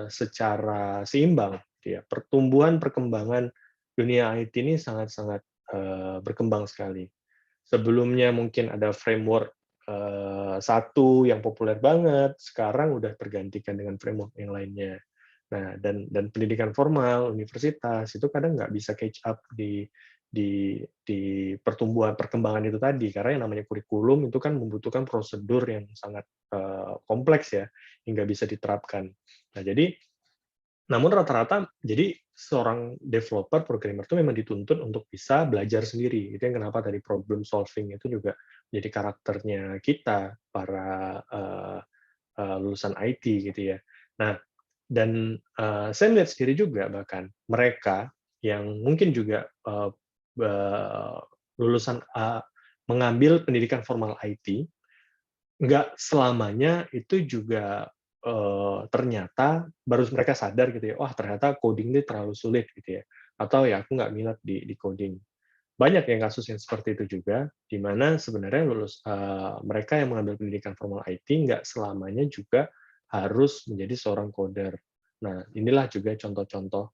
secara seimbang, gitu ya. Pertumbuhan perkembangan dunia IT ini sangat-sangat berkembang sekali. Sebelumnya mungkin ada framework satu yang populer banget, sekarang udah tergantikan dengan framework yang lainnya. Nah, dan pendidikan formal, universitas, itu kadang nggak bisa catch up di pertumbuhan perkembangan itu tadi, karena yang namanya kurikulum itu kan membutuhkan prosedur yang sangat kompleks ya, hingga bisa diterapkan. Nah, jadi namun rata-rata jadi seorang developer, programmer itu memang dituntut untuk bisa belajar sendiri. Itu yang kenapa tadi problem solving itu juga jadi karakternya kita, para lulusan IT gitu ya. Nah, dan saya melihat sendiri juga bahkan mereka yang mungkin juga lulusan mengambil pendidikan formal IT, nggak selamanya itu juga ternyata baru mereka sadar gitu ya, wah ternyata coding ini terlalu sulit gitu ya, atau ya aku nggak minat di coding. Banyak yang kasus yang seperti itu juga, di mana sebenarnya mereka yang mengambil pendidikan formal IT nggak selamanya juga harus menjadi seorang coder. Nah, inilah juga contoh-contoh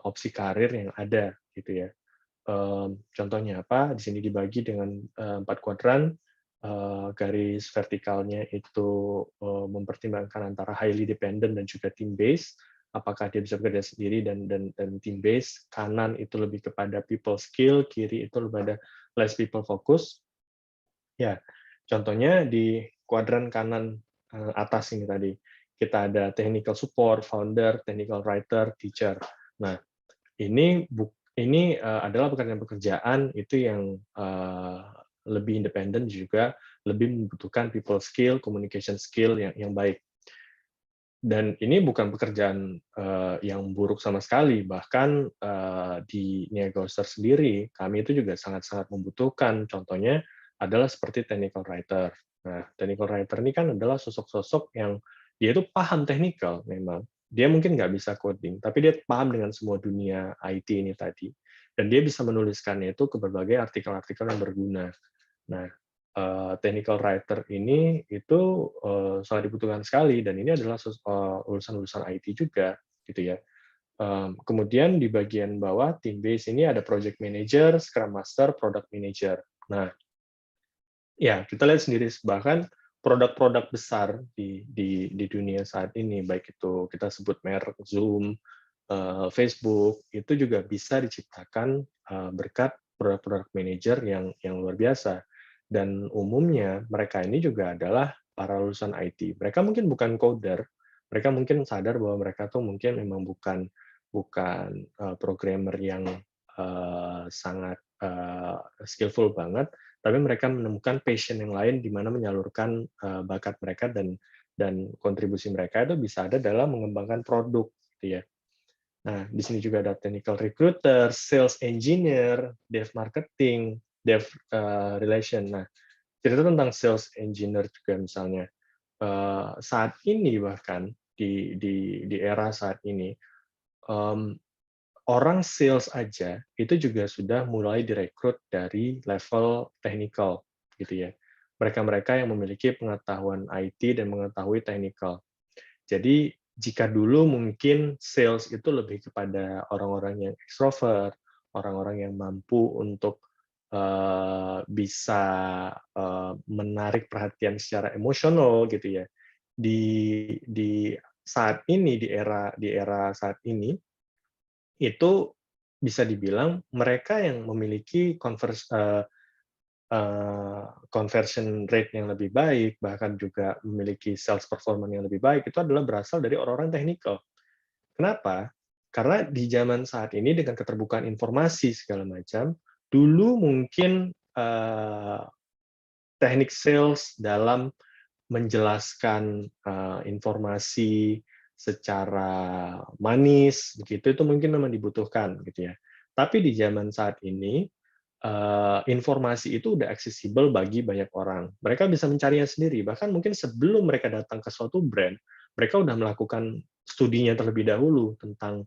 opsi karir yang ada gitu ya. Contohnya apa? Di sini dibagi dengan 4 kuadran. Garis vertikalnya itu mempertimbangkan antara highly dependent dan juga team based. Apakah dia bisa bekerja sendiri dan team based. Kanan itu lebih kepada people skill, kiri itu lebih pada less people focus. Ya, contohnya di kuadran kanan atas ini tadi, kita ada technical support, founder, technical writer, teacher. Nah, ini adalah pekerjaan-pekerjaan itu yang lebih independen, juga lebih membutuhkan people skill, communication skill yang baik. Dan ini bukan pekerjaan yang buruk sama sekali, bahkan di Niaga Oster sendiri, kami itu juga sangat-sangat membutuhkan. Contohnya adalah seperti technical writer. Nah, technical writer ini kan adalah sosok-sosok yang dia itu paham technical memang. Dia mungkin nggak bisa coding, tapi dia paham dengan semua dunia IT ini tadi. Dan dia bisa menuliskannya itu ke berbagai artikel-artikel yang berguna. Nah, technical writer ini itu sangat dibutuhkan sekali, dan ini adalah lulusan-lulusan IT juga, gitu ya. Kemudian di bagian bawah team base ini ada project manager, scrum master, product manager. Nah, ya kita lihat sendiri bahkan produk-produk besar di dunia saat ini, baik itu kita sebut merek Zoom, Facebook, itu juga bisa diciptakan berkat produk-produk manager yang luar biasa. Dan umumnya mereka ini juga adalah para lulusan IT. Mereka mungkin bukan coder, mereka mungkin sadar bahwa mereka tuh mungkin memang bukan bukan programmer yang sangat skillful banget, tapi mereka menemukan passion yang lain di mana menyalurkan bakat mereka dan kontribusi mereka itu bisa ada dalam mengembangkan produk, gitu ya. Nah, di sini juga ada technical recruiter, sales engineer, dev marketing, dev relation. Nah, cerita tentang sales engineer juga misalnya. Saat ini bahkan di era saat ini, orang sales aja itu juga sudah mulai direkrut dari level technical, gitu ya. Mereka-mereka yang memiliki pengetahuan IT dan mengetahui technical. Jadi jika dulu mungkin sales itu lebih kepada orang-orang yang extrovert, orang-orang yang mampu untuk bisa menarik perhatian secara emosional, gitu ya. Di saat ini, di era saat ini, itu bisa dibilang mereka yang memiliki conversion rate yang lebih baik, bahkan juga memiliki sales performance yang lebih baik, itu adalah berasal dari orang-orang teknikal. Kenapa? Karena di zaman saat ini dengan keterbukaan informasi segala macam, dulu mungkin teknik sales dalam menjelaskan informasi secara manis, begitu itu mungkin memang dibutuhkan, gitu ya. Tapi di zaman saat ini informasi itu udah aksesibel bagi banyak orang. Mereka bisa mencarinya sendiri. Bahkan mungkin sebelum mereka datang ke suatu brand, mereka udah melakukan studinya terlebih dahulu tentang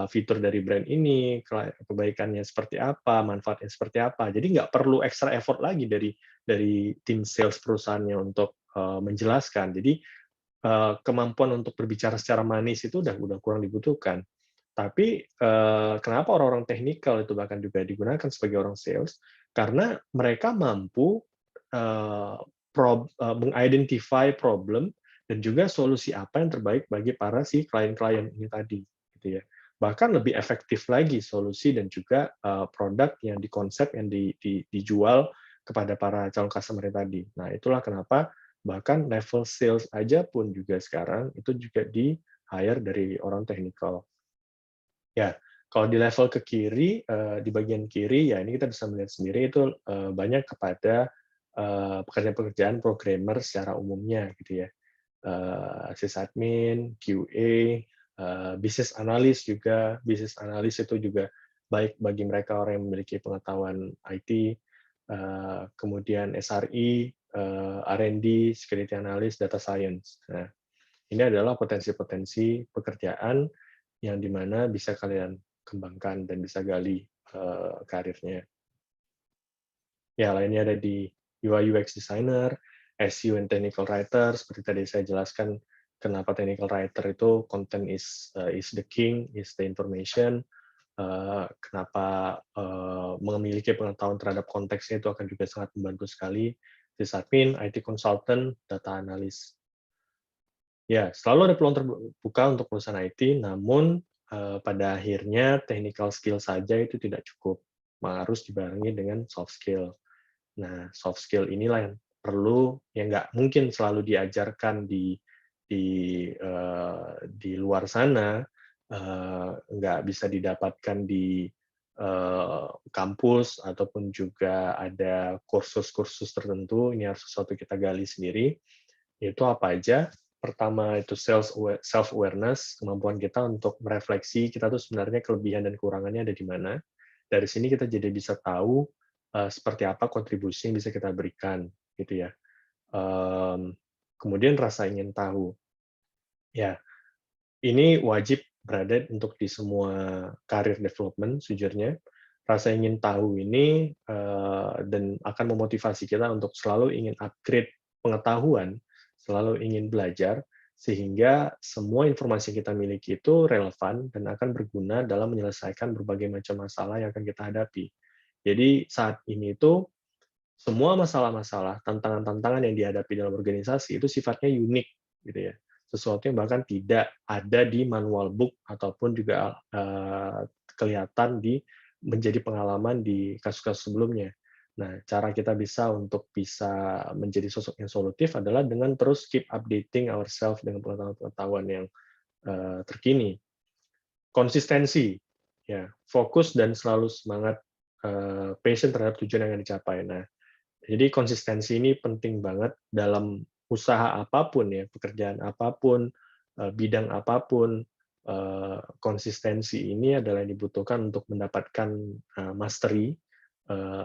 fitur dari brand ini, kebaikannya seperti apa, manfaatnya seperti apa. Jadi nggak perlu extra effort lagi dari tim sales perusahaannya untuk menjelaskan. Jadi kemampuan untuk berbicara secara manis itu udah kurang dibutuhkan. Tapi kenapa orang-orang teknikal itu bahkan juga digunakan sebagai orang sales? Karena mereka mampu meng-identify problem dan juga solusi apa yang terbaik bagi para si klien-klien ini tadi, gitu ya. Bahkan lebih efektif lagi solusi dan juga produk yang dikonsep yang dijual kepada para calon customer tadi. Nah, itulah kenapa bahkan level sales aja pun juga sekarang itu juga di-hire dari orang teknikal. Ya, kalau di level ke kiri, di bagian kiri, ya ini kita bisa melihat sendiri itu banyak kepada pekerjaan-pekerjaan programmer secara umumnya, gitu ya. Sysadmin, QA, business analyst juga. Business analyst itu juga baik bagi mereka orang yang memiliki pengetahuan IT, kemudian SRE, R&D, security analyst, data science. Nah, ini adalah potensi-potensi pekerjaan yang di mana bisa kalian kembangkan dan bisa gali karirnya. Ya, lainnya ada di UI UX designer, SEO and technical writer. Seperti tadi saya jelaskan, kenapa technical writer itu content is the king, is the information. Kenapa memiliki pengetahuan terhadap konteksnya itu akan juga sangat membantu sekali. Sysadmin, IT consultant, data analyst. Ya, selalu ada peluang terbuka untuk lulusan IT, namun pada akhirnya technical skill saja itu tidak cukup, harus dibarengi dengan soft skill. Nah, soft skill inilah yang perlu, yang nggak mungkin selalu diajarkan di di luar sana, nggak bisa didapatkan di kampus ataupun juga ada kursus-kursus tertentu. Ini harus sesuatu kita gali sendiri. Itu apa aja? Pertama itu self awareness, kemampuan kita untuk merefleksi kita tuh sebenarnya kelebihan dan kekurangannya ada di mana. Dari sini kita jadi bisa tahu seperti apa kontribusi yang bisa kita berikan, gitu ya. Kemudian rasa ingin tahu. Ya, ini wajib berada untuk di semua career development sejujurnya. Rasa ingin tahu ini dan akan memotivasi kita untuk selalu ingin upgrade pengetahuan, selalu ingin belajar, sehingga semua informasi yang kita miliki itu relevan dan akan berguna dalam menyelesaikan berbagai macam masalah yang akan kita hadapi. Jadi saat ini itu semua masalah-masalah, tantangan-tantangan yang dihadapi dalam organisasi itu sifatnya unik, gitu ya. Sesuatu yang bahkan tidak ada di manual book ataupun juga kelihatan di menjadi pengalaman di kasus-kasus sebelumnya. Nah, cara kita bisa menjadi sosok yang solutif adalah dengan terus keep updating ourselves dengan pengetahuan-pengetahuan yang terkini. Konsistensi, ya, fokus dan selalu semangat, passion terhadap tujuan yang akan dicapai. Nah, jadi konsistensi ini penting banget dalam usaha apapun ya, pekerjaan apapun, bidang apapun, konsistensi ini adalah yang dibutuhkan untuk mendapatkan, mastery,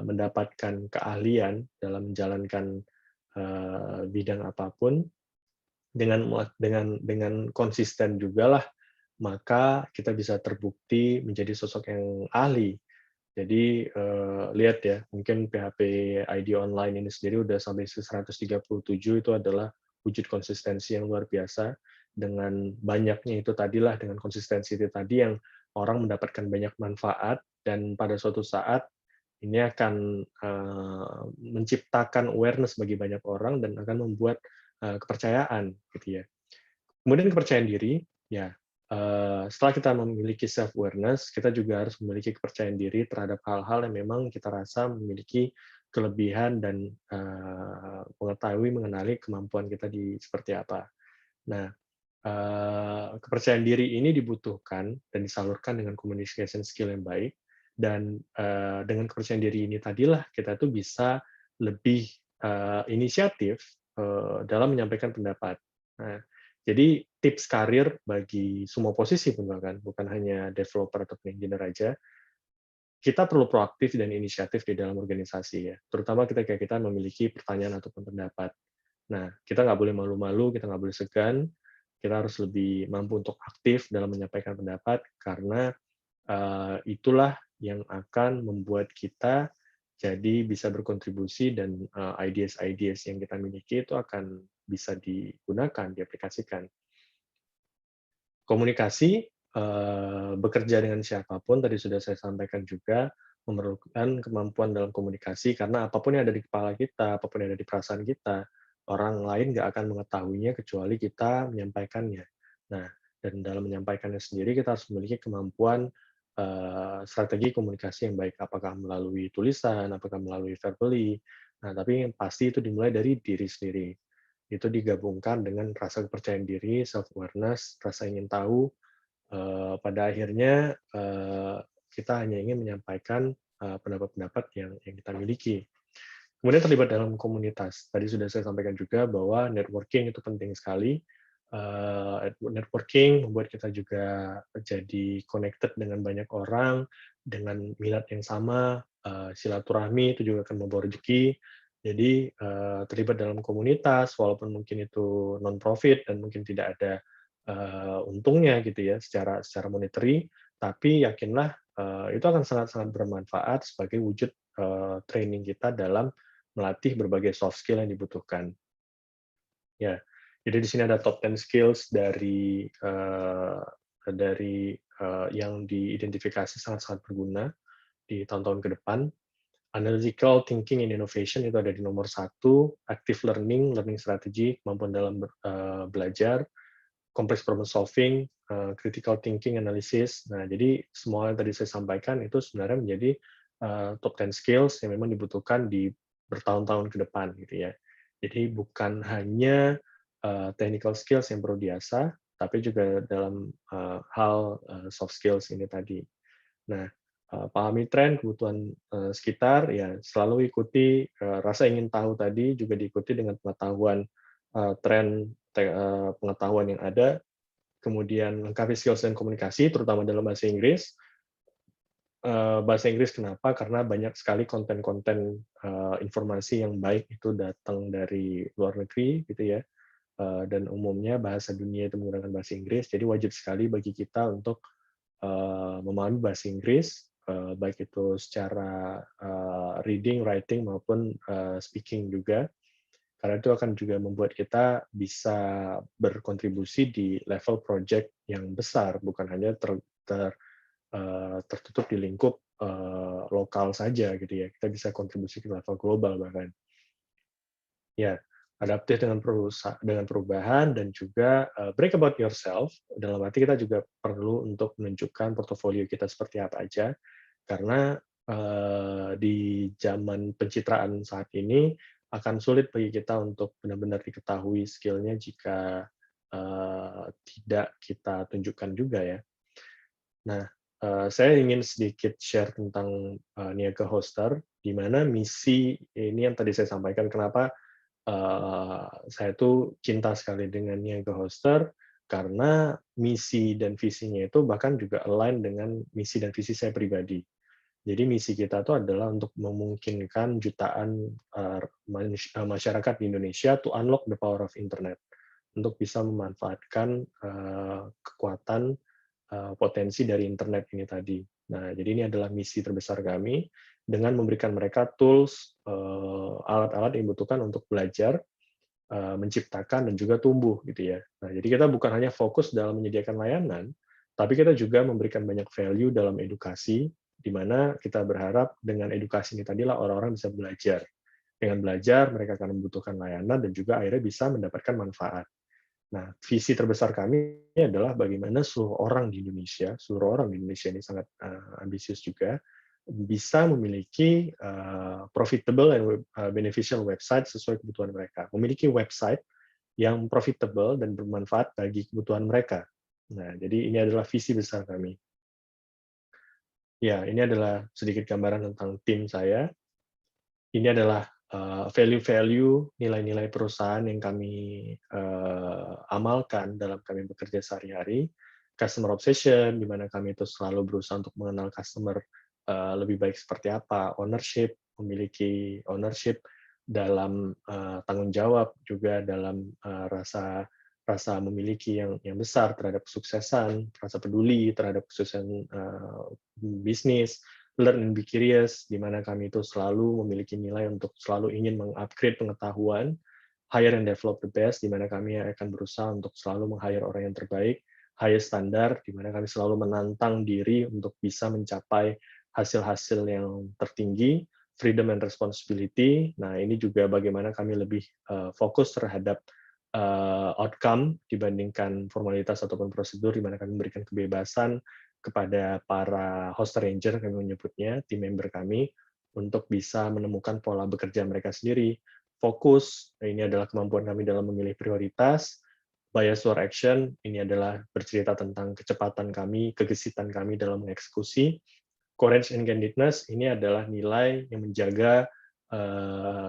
mendapatkan keahlian dalam menjalankan, bidang apapun, dengan konsisten jugalah, maka kita bisa terbukti menjadi sosok yang ahli. Jadi, lihat ya, mungkin PHP ID online ini sendiri udah sampai 137 itu adalah wujud konsistensi yang luar biasa. Dengan banyaknya itu tadilah, dengan konsistensi itu tadi yang orang mendapatkan banyak manfaat dan pada suatu saat ini akan, menciptakan awareness bagi banyak orang dan akan membuat, kepercayaan, gitu ya. Kemudian kepercayaan diri, ya, setelah kita memiliki self awareness, kita juga harus memiliki kepercayaan diri terhadap hal-hal yang memang kita rasa memiliki kelebihan dan, mengetahui mengenali kemampuan kita di seperti apa. Nah, kepercayaan diri ini dibutuhkan dan disalurkan dengan communication skill yang baik dan, dengan kepercayaan diri ini tadilah kita tuh bisa lebih, inisiatif, dalam menyampaikan pendapat. Nah, jadi tips karir bagi semua posisi pun bahkan, bukan hanya developer atau engineer aja, kita perlu proaktif dan inisiatif di dalam organisasi ya, terutama ketika kita memiliki pertanyaan ataupun pendapat. Nah, kita nggak boleh malu-malu, kita nggak boleh segan, kita harus lebih mampu untuk aktif dalam menyampaikan pendapat, karena itulah yang akan membuat kita jadi bisa berkontribusi dan ideas-ideas yang kita miliki itu akan bisa digunakan, diaplikasikan. Komunikasi, bekerja dengan siapapun tadi sudah saya sampaikan juga, memerlukan kemampuan dalam komunikasi karena apapun yang ada di kepala kita, apapun yang ada di perasaan kita, orang lain nggak akan mengetahuinya kecuali kita menyampaikannya. Nah, dan dalam menyampaikannya sendiri kita harus memiliki kemampuan, strategi komunikasi yang baik, apakah melalui tulisan, apakah melalui verbally. Nah, tapi yang pasti itu dimulai dari diri sendiri. Itu digabungkan dengan rasa kepercayaan diri, self awareness, rasa ingin tahu, pada akhirnya, kita hanya ingin menyampaikan, pendapat-pendapat yang kita miliki. Kemudian terlibat dalam komunitas. Tadi sudah saya sampaikan juga bahwa networking itu penting sekali. Networking membuat kita juga jadi connected dengan banyak orang, dengan minat yang sama, silaturahmi itu juga akan membawa rezeki. Jadi, terlibat dalam komunitas, walaupun mungkin itu non-profit dan mungkin tidak ada, untungnya gitu ya secara secara monetary, tapi yakinlah, itu akan sangat-sangat bermanfaat sebagai wujud, training kita dalam melatih berbagai soft skill yang dibutuhkan. Ya, jadi di sini ada top 10 skills yang diidentifikasi sangat-sangat berguna di tahun-tahun ke depan. Analytical thinking and innovation itu ada di nomor 1, active learning, learning strategy, kemampuan dalam belajar, complex problem solving, critical thinking analysis. Nah, jadi semua yang tadi saya sampaikan itu sebenarnya menjadi top 10 skills yang memang dibutuhkan di bertahun-tahun ke depan gitu ya. Jadi bukan hanya technical skills yang perlu diasah, tapi juga dalam hal soft skills ini tadi. Nah, pahami tren, kebutuhan sekitar, ya selalu ikuti rasa ingin tahu tadi juga diikuti dengan pengetahuan tren pengetahuan yang ada, kemudian lengkapi skills dan komunikasi, terutama dalam bahasa Inggris. Bahasa Inggris kenapa? Karena banyak sekali konten-konten informasi yang baik itu datang dari luar negeri, gitu ya. Dan umumnya bahasa dunia itu menggunakan bahasa Inggris, jadi wajib sekali bagi kita untuk memahami bahasa Inggris, baik itu secara reading, writing maupun speaking juga. Karena itu akan juga membuat kita bisa berkontribusi di level project yang besar, bukan hanya tertutup di lingkup lokal saja gitu ya. Kita bisa kontribusi ke level global bahkan. Ya, adaptif dengan perubahan dan juga break about yourself. Dalam arti kita juga perlu untuk menunjukkan portofolio kita seperti apa aja, karena di zaman pencitraan saat ini akan sulit bagi kita untuk benar-benar diketahui skill-nya jika tidak kita tunjukkan juga ya. Nah, saya ingin sedikit share tentang Niaga Hoster, di mana misi ini yang tadi saya sampaikan kenapa saya tuh cinta sekali dengan Niaga Hoster, karena misi dan visinya itu bahkan juga align dengan misi dan visi saya pribadi. Jadi misi kita itu adalah untuk memungkinkan jutaan masyarakat di Indonesia to unlock the power of internet, untuk bisa memanfaatkan kekuatan potensi dari internet ini tadi. Nah, jadi ini adalah misi terbesar kami dengan memberikan mereka tools, alat-alat yang dibutuhkan untuk belajar, menciptakan dan juga tumbuh gitu ya. Nah, jadi kita bukan hanya fokus dalam menyediakan layanan, tapi kita juga memberikan banyak value dalam edukasi, di mana kita berharap dengan edukasi ini tadilah orang-orang bisa belajar. Dengan belajar, mereka akan membutuhkan layanan dan juga akhirnya bisa mendapatkan manfaat. Nah, visi terbesar kami adalah bagaimana seluruh orang di Indonesia ini sangat ambisius juga, bisa memiliki profitable and beneficial website sesuai kebutuhan mereka. Memiliki website yang profitable dan bermanfaat bagi kebutuhan mereka. Nah, jadi ini adalah visi besar kami. Ya, ini adalah sedikit gambaran tentang tim saya. Ini adalah value-value, nilai-nilai perusahaan yang kami amalkan dalam kami bekerja sehari-hari. Customer obsession, di mana kami itu selalu berusaha untuk mengenal customer lebih baik seperti apa. Ownership, memiliki ownership dalam tanggung jawab, juga dalam rasa memiliki yang besar terhadap kesuksesan, rasa peduli terhadap kesuksesan bisnis, learn and be curious, di mana kami itu selalu memiliki nilai untuk selalu ingin mengupgrade pengetahuan, hire and develop the best, di mana kami akan berusaha untuk selalu meng-hire orang yang terbaik, high standard, di mana kami selalu menantang diri untuk bisa mencapai hasil-hasil yang tertinggi, freedom and responsibility. Nah, ini juga bagaimana kami lebih fokus terhadap outcome dibandingkan formalitas ataupun prosedur, di mana kami memberikan kebebasan kepada para host ranger, kami menyebutnya, tim member kami, untuk bisa menemukan pola bekerja mereka sendiri. Fokus, ini adalah kemampuan kami dalam memilih prioritas. Bias or action, ini adalah bercerita tentang kecepatan kami, kegesitan kami dalam mengeksekusi. Courage and candidness, ini adalah nilai yang menjaga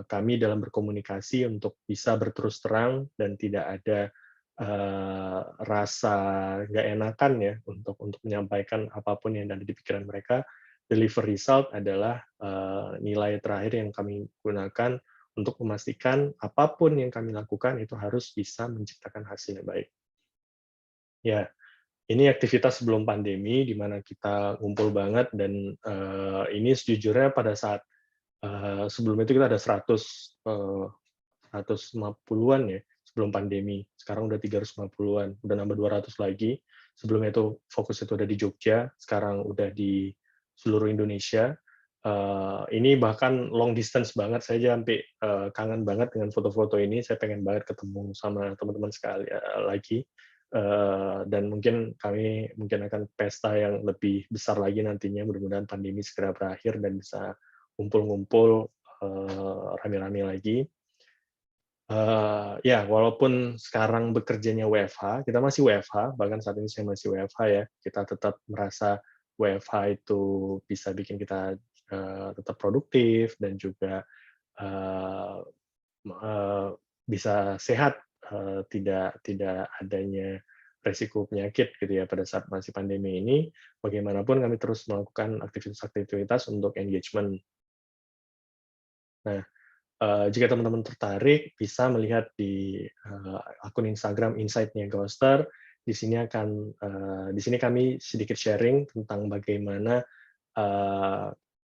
kami dalam berkomunikasi untuk bisa berterus terang dan tidak ada rasa nggak enakan ya untuk menyampaikan apapun yang ada di pikiran mereka. Deliver result adalah nilai terakhir yang kami gunakan untuk memastikan apapun yang kami lakukan itu harus bisa menciptakan hasil yang baik. Ya, ini aktivitas sebelum pandemi di mana kita ngumpul banget, dan ini sejujurnya pada saat sebelum itu kita ada 150-an ya sebelum pandemi. Sekarang udah 350-an, udah nambah 200 lagi. Sebelumnya itu fokus itu udah di Jogja, sekarang udah di seluruh Indonesia. Ini bahkan long distance banget, saya aja sampai kangen banget dengan foto-foto ini. Saya pengen banget ketemu sama teman-teman sekali lagi. Dan mungkin kami akan pesta yang lebih besar lagi nantinya. Mudah-mudahan pandemi segera berakhir dan bisa ngumpul-ngumpul rame-rame lagi. Ya, walaupun sekarang bekerjanya WFH, kita masih WFH, bahkan saat ini saya masih WFH ya, kita tetap merasa WFH itu bisa bikin kita tetap produktif dan juga bisa sehat, tidak adanya resiko penyakit gitu ya pada saat masih pandemi ini. Bagaimanapun kami terus melakukan aktivitas-aktivitas untuk engagement. Nah, jika teman-teman tertarik, bisa melihat di akun Instagram Insight Niaga Hoster. Di sini kami sedikit sharing tentang bagaimana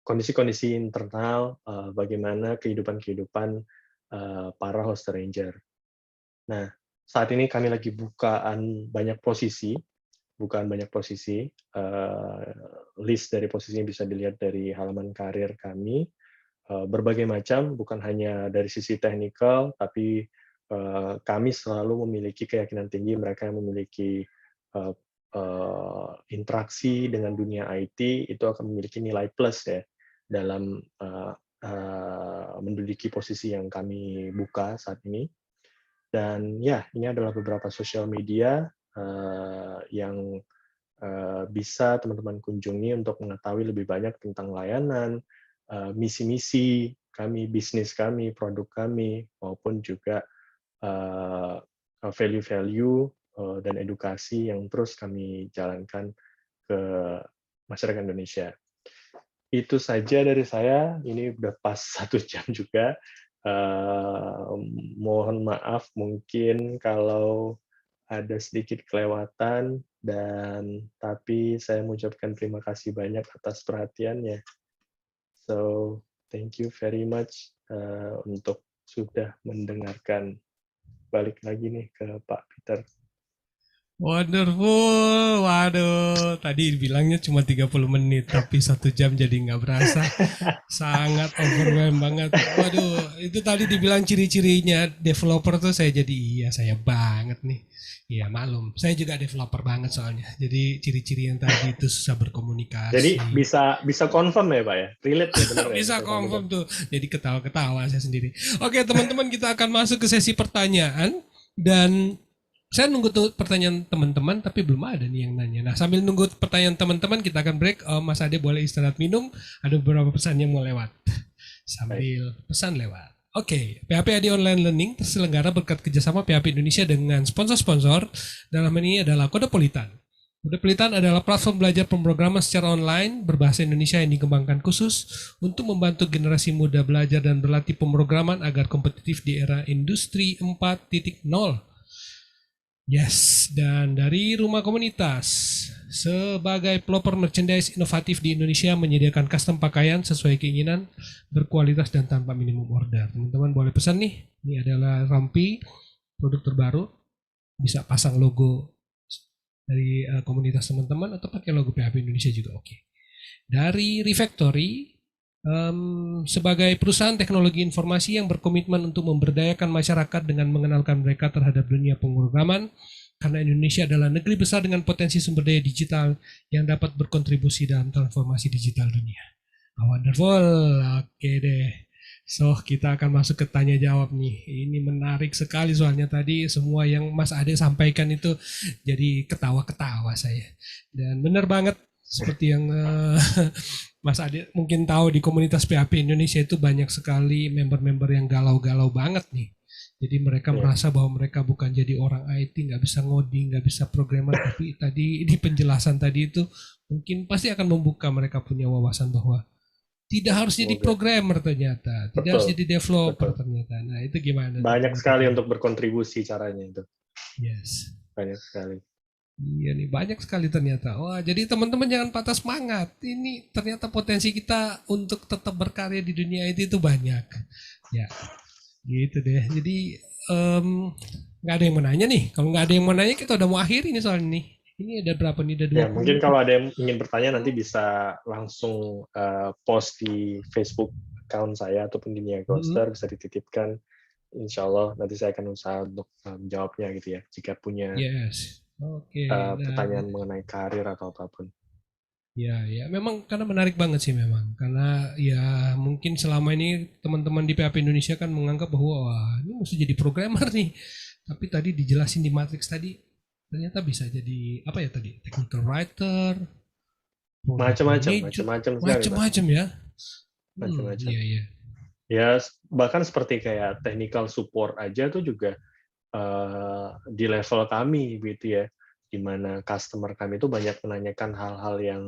kondisi-kondisi internal, bagaimana kehidupan para host arranger. Nah, saat ini kami lagi bukaan banyak posisi, list dari posisinya bisa dilihat dari halaman karir kami, berbagai macam, bukan hanya dari sisi teknikal, tapi kami selalu memiliki keyakinan tinggi mereka yang memiliki interaksi dengan dunia IT itu akan memiliki nilai plus ya dalam menduduki posisi yang kami buka saat ini. Dan ya, ini adalah beberapa sosial media yang bisa teman-teman kunjungi untuk mengetahui lebih banyak tentang layanan, misi-misi kami, bisnis kami, produk kami, maupun juga value-value dan edukasi yang terus kami jalankan ke masyarakat Indonesia. Itu saja dari saya. Ini udah pas 1 jam juga. Mohon maaf mungkin kalau ada sedikit kelewatan, tapi saya mengucapkan terima kasih banyak atas perhatiannya. So, thank you very much untuk sudah mendengarkan. Balik lagi nih ke Pak Peter. Wonderful, waduh, tadi bilangnya cuma 30 menit, tapi 1 jam jadi nggak berasa, sangat overwhelmed banget. Waduh, itu tadi dibilang ciri-cirinya developer tuh saya jadi, iya saya banget nih. Iya maklum, saya juga developer banget soalnya, jadi ciri-ciri yang tadi itu susah berkomunikasi. Jadi bisa confirm ya Pak ya? Relate ya benar ya? Bisa confirm tuh, jadi ketawa-ketawa saya sendiri. Oke teman-teman, kita akan masuk ke sesi pertanyaan, dan saya nunggu tuh pertanyaan teman-teman, tapi belum ada nih yang nanya. Nah, sambil nunggu pertanyaan teman-teman, kita akan break. Mas Ade boleh istirahat minum. Ada beberapa pesan yang mau lewat. Sambil pesan lewat. Oke, PHP AD Online Learning terselenggara berkat kerjasama PHP Indonesia dengan sponsor-sponsor. Dalam ini adalah Kodepolitan. Kodepolitan adalah platform belajar pemrograman secara online berbahasa Indonesia yang dikembangkan khusus untuk membantu generasi muda belajar dan berlatih pemrograman agar kompetitif di era industri 4.0. Yes, dan dari Rumah Komunitas, sebagai pelopor merchandise inovatif di Indonesia, menyediakan custom pakaian sesuai keinginan, berkualitas dan tanpa minimum order. Teman-teman boleh pesan nih, ini adalah Rampi, produk terbaru, bisa pasang logo dari komunitas teman-teman atau pakai logo PHP Indonesia juga oke. Dari Refactory, sebagai perusahaan teknologi informasi yang berkomitmen untuk memberdayakan masyarakat dengan mengenalkan mereka terhadap dunia pemrograman, karena Indonesia adalah negeri besar dengan potensi sumber daya digital yang dapat berkontribusi dalam transformasi digital dunia. Wonderful, oke deh. So, kita akan masuk ke tanya jawab nih. Ini menarik sekali soalnya tadi semua yang Mas Ade sampaikan itu jadi ketawa-ketawa saya. Dan benar banget seperti yang Mas Ade mungkin tahu, di komunitas PHP Indonesia itu banyak sekali member-member yang galau-galau banget nih. Jadi mereka merasa bahwa mereka bukan jadi orang IT, nggak bisa ngoding, nggak bisa programmer. Tapi tadi di penjelasan tadi itu mungkin pasti akan membuka mereka punya wawasan bahwa tidak harus jadi programmer ternyata, tidak harus jadi developer ternyata. Nah itu gimana? Banyak sekali untuk berkontribusi caranya itu. Yes. Banyak sekali. Iya nih, banyak sekali ternyata. Wah, jadi teman-teman jangan patah semangat. Ini ternyata potensi kita untuk tetap berkarya di dunia itu banyak. Ya, gitu deh. Jadi nggak ada yang mau nanya nih. Kalau nggak ada yang mau nanya, kita udah mau akhir ini soalnya nih. Ini ada berapa nih? Ada 20. Ya, mungkin kalau ada yang ingin bertanya nanti bisa langsung post di Facebook account saya ataupun di Nia Ghoster, bisa dititipkan. Insya Allah nanti saya akan usaha untuk menjawabnya gitu ya. Jika punya pertanyaan mengenai karir atau apapun. Ya, memang karena menarik banget sih memang. Karena ya mungkin selama ini teman-teman di PHP Indonesia kan menganggap bahwa wah, ini mesti jadi programmer nih. Tapi tadi dijelasin di Matrix tadi, ternyata bisa jadi apa ya tadi? Technical writer, macam-macam ya. Macam-macam. Iya. Ya, bahkan seperti kayak technical support aja tuh juga di level kami gitu ya, di mana customer kami itu banyak menanyakan hal-hal yang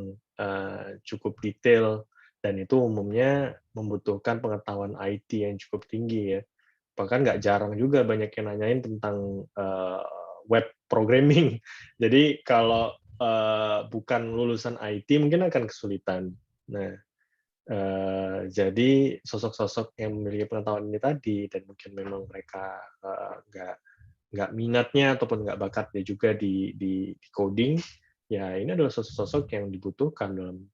cukup detail, dan itu umumnya membutuhkan pengetahuan IT yang cukup tinggi ya. Bahkan nggak jarang juga banyak yang nanyain tentang web programming. Jadi kalau bukan lulusan IT mungkin akan kesulitan. Nah, jadi sosok-sosok yang memiliki pengetahuan ini tadi dan mungkin memang mereka nggak minatnya ataupun nggak bakatnya juga di coding, ya ini adalah sosok-sosok yang dibutuhkan dalam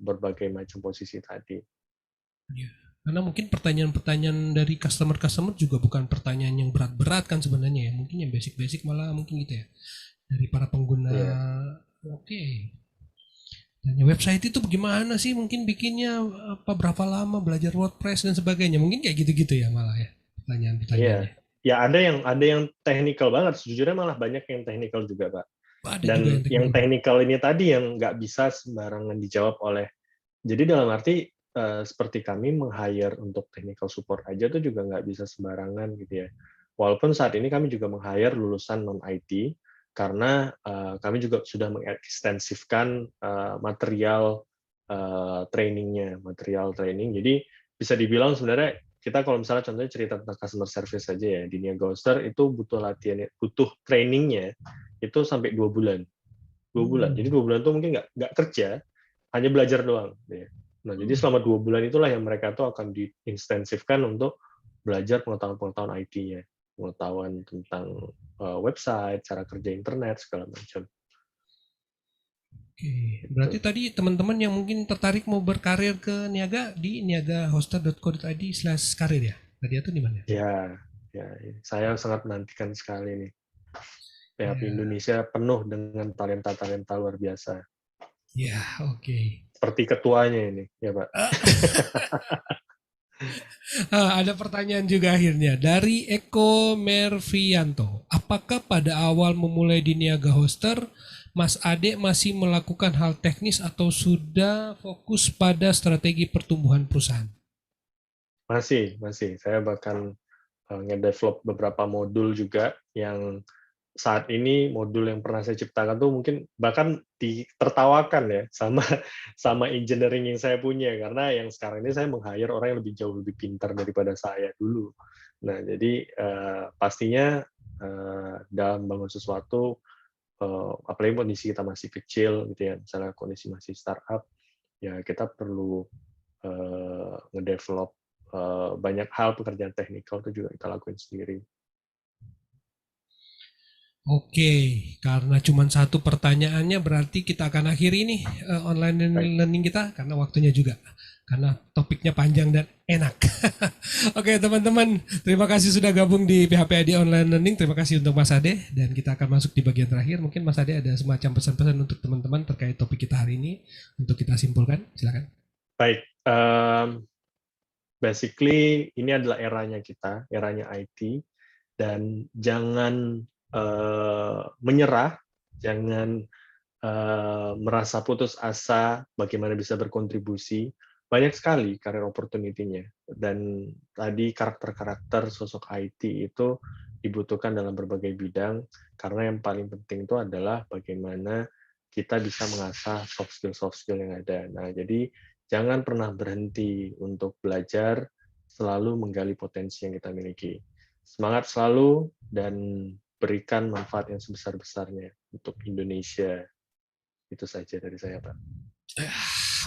berbagai macam posisi tadi. Iya. Karena mungkin pertanyaan-pertanyaan dari customer juga bukan pertanyaan yang berat-berat kan sebenarnya ya. Mungkin yang basic-basic malah mungkin gitu ya. Dari para pengguna. Iya. Oke. Dan ya website itu bagaimana sih? Mungkin bikinnya apa, berapa lama, belajar WordPress dan sebagainya. Mungkin kayak gitu-gitu ya malah ya Iya. pertanyaan-pertanyaannya. Ya ada yang teknikal banget. Sejujurnya malah banyak yang teknikal juga, Pak. Ada juga Dan yang teknikal. teknikal ini tadi yang nggak bisa sembarangan dijawab oleh. Jadi dalam arti seperti kami meng-hire untuk technical support aja tuh juga nggak bisa sembarangan gitu ya. Walaupun saat ini kami juga meng-hire lulusan non-IT, karena kami juga sudah mengekstensifkan material material training. Jadi bisa dibilang sebenarnya kita kalau misalnya contohnya cerita tentang customer service saja ya, di Niaga Hoster itu butuh latihan, butuh trainingnya itu sampai 2 bulan. 2 bulan. Jadi 2 bulan itu mungkin nggak kerja, hanya belajar doang. Ya. Nah, jadi selama 2 bulan itulah yang mereka tuh akan diintensifkan untuk belajar pengetahuan-pengetahuan IT-nya, pengetahuan tentang website, cara kerja internet, segala macam. Oke, Gitu. berarti tadi teman-teman yang mungkin tertarik mau berkarir ke Niaga di niagahoster.co.id/karir ya. Tadi itu di mana? Ya, ya, saya sangat menantikan sekali nih. PHP Ya, Indonesia penuh dengan talenta-talenta luar biasa. ya, oke. Seperti ketuanya ini, ya Pak. Ada pertanyaan juga akhirnya dari Eko Mervianto. Apakah pada awal memulai di Niaga Hoster, Mas Ade masih melakukan hal teknis atau sudah fokus pada strategi pertumbuhan perusahaan? Masih. Saya bahkan nge-develop beberapa modul juga yang saat ini modul yang pernah saya ciptakan tuh mungkin bahkan ditertawakan ya sama sama engineering yang saya punya, karena yang sekarang ini saya meng-hire orang yang jauh lebih pintar daripada saya dulu. Nah, jadi pastinya dalam bangun sesuatu, apalagi kondisi kita masih kecil gitu ya, misalnya kondisi masih startup, ya kita perlu ngedevelop banyak hal pekerjaan teknikal itu juga kita lakuin sendiri. Oke, karena cuma satu pertanyaannya berarti kita akan akhiri nih online Baik, learning kita karena waktunya juga. Karena topiknya panjang dan enak. Oke teman-teman, terima kasih sudah gabung di PHP ID Online Learning. Terima kasih untuk Mas Ade dan kita akan masuk di bagian terakhir. Mungkin Mas Ade ada semacam pesan-pesan untuk teman-teman terkait topik kita hari ini untuk kita simpulkan. Silakan. baik. Basically ini adalah eranya kita, eranya IT, dan jangan menyerah, jangan merasa putus asa bagaimana bisa berkontribusi. Banyak sekali career opportunity-nya, dan tadi karakter-karakter sosok IT itu dibutuhkan dalam berbagai bidang, karena yang paling penting itu adalah bagaimana kita bisa mengasah soft skill yang ada. Nah, jadi jangan pernah berhenti untuk belajar, selalu menggali potensi yang kita miliki. Semangat selalu dan berikan manfaat yang sebesar-besarnya untuk Indonesia. Itu saja dari saya, Pak.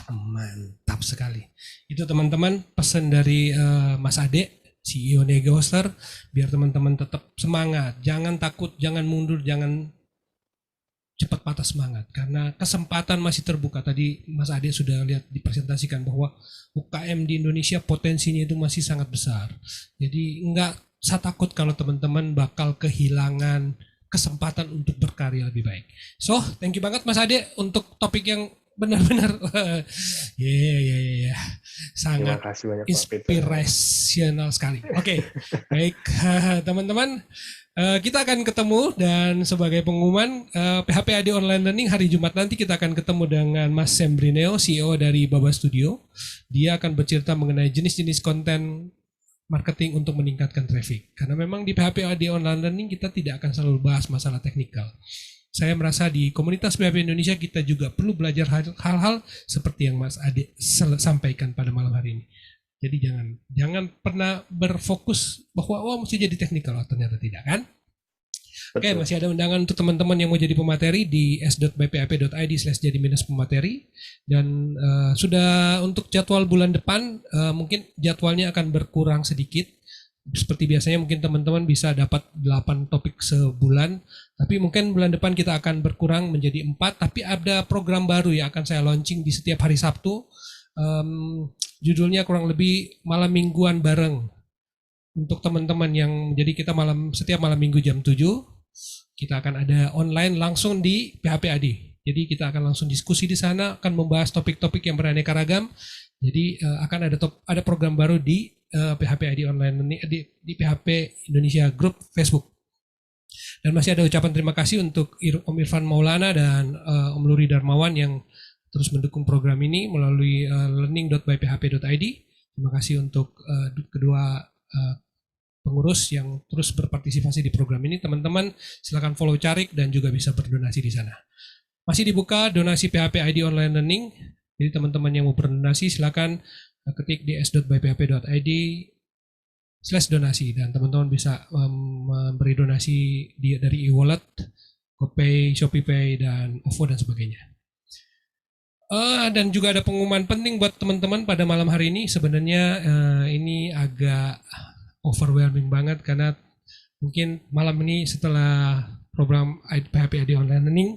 Mantap sekali. Itu teman-teman pesan dari Mas Ade, CEO Niaga Hoster, biar teman-teman tetap semangat, jangan takut, jangan mundur, jangan cepat patah semangat karena kesempatan masih terbuka. Tadi Mas Ade sudah lihat dipresentasikan bahwa UKM di Indonesia potensinya itu masih sangat besar. Jadi nggak usah takut kalau teman-teman bakal kehilangan kesempatan untuk berkarya lebih baik. So, thank you banget Mas Ade untuk topik yang benar-benar ya Terima sangat kasih banyak, Pak Peter. inspirasional sekali. Oke, baik teman-teman. Kita akan ketemu dan sebagai pengumuman PHP AD Online Learning hari Jumat nanti kita akan ketemu dengan Mas Sembrineo, CEO dari Baba Studio. Dia akan bercerita mengenai jenis-jenis konten marketing untuk meningkatkan traffic. Karena memang di PHP AD Online Learning kita tidak akan selalu bahas masalah teknikal. Saya merasa di komunitas PHP Indonesia kita juga perlu belajar hal-hal seperti yang Mas Ade sampaikan pada malam hari ini. Jadi jangan pernah berfokus bahwa mesti jadi teknikal, ternyata tidak kan. Oke, Betul. masih ada undangan untuk teman-teman yang mau jadi pemateri di s.bpap.id/jadi-pemateri. Dan sudah untuk jadwal bulan depan, mungkin jadwalnya akan berkurang sedikit. Seperti biasanya mungkin teman-teman bisa dapat 8 topik sebulan, tapi mungkin bulan depan kita akan berkurang menjadi 4, tapi ada program baru yang akan saya launching di setiap hari Sabtu. Judulnya kurang lebih malam mingguan bareng. Untuk teman-teman yang jadi kita setiap malam minggu jam 7 kita akan ada online langsung di PHPAD. Jadi kita akan langsung diskusi di sana, akan membahas topik-topik yang beraneka ragam. Jadi akan ada program baru di PHPAD online di PHP Indonesia Group Facebook. Dan masih ada ucapan terima kasih untuk Om Irfan Maulana dan Om Luri Darmawan yang terus mendukung program ini melalui learning.byphp.id. Terima kasih untuk kedua pengurus yang terus berpartisipasi di program ini. Teman-teman silakan follow Carik dan juga bisa berdonasi di sana. Masih dibuka donasi PHP ID Online Learning. Jadi teman-teman yang mau berdonasi silakan ketik di s.byphp.id/donasi dan teman-teman bisa memberi donasi dari e-wallet, GoPay, ShopeePay, dan OVO dan sebagainya. Dan juga ada pengumuman penting buat teman-teman pada malam hari ini. Sebenarnya ini agak overwhelming banget karena mungkin malam ini setelah program PHP ID Online Learning,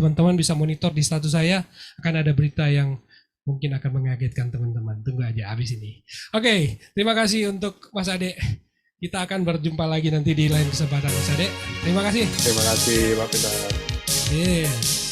teman-teman bisa monitor di status saya, akan ada berita yang mungkin akan mengagetkan teman-teman. Tunggu aja habis ini. Oke, terima kasih untuk Mas Ade. Kita akan berjumpa lagi nanti di lain kesempatan Mas Ade. Terima kasih. Terima kasih Pak Peter. Yeah.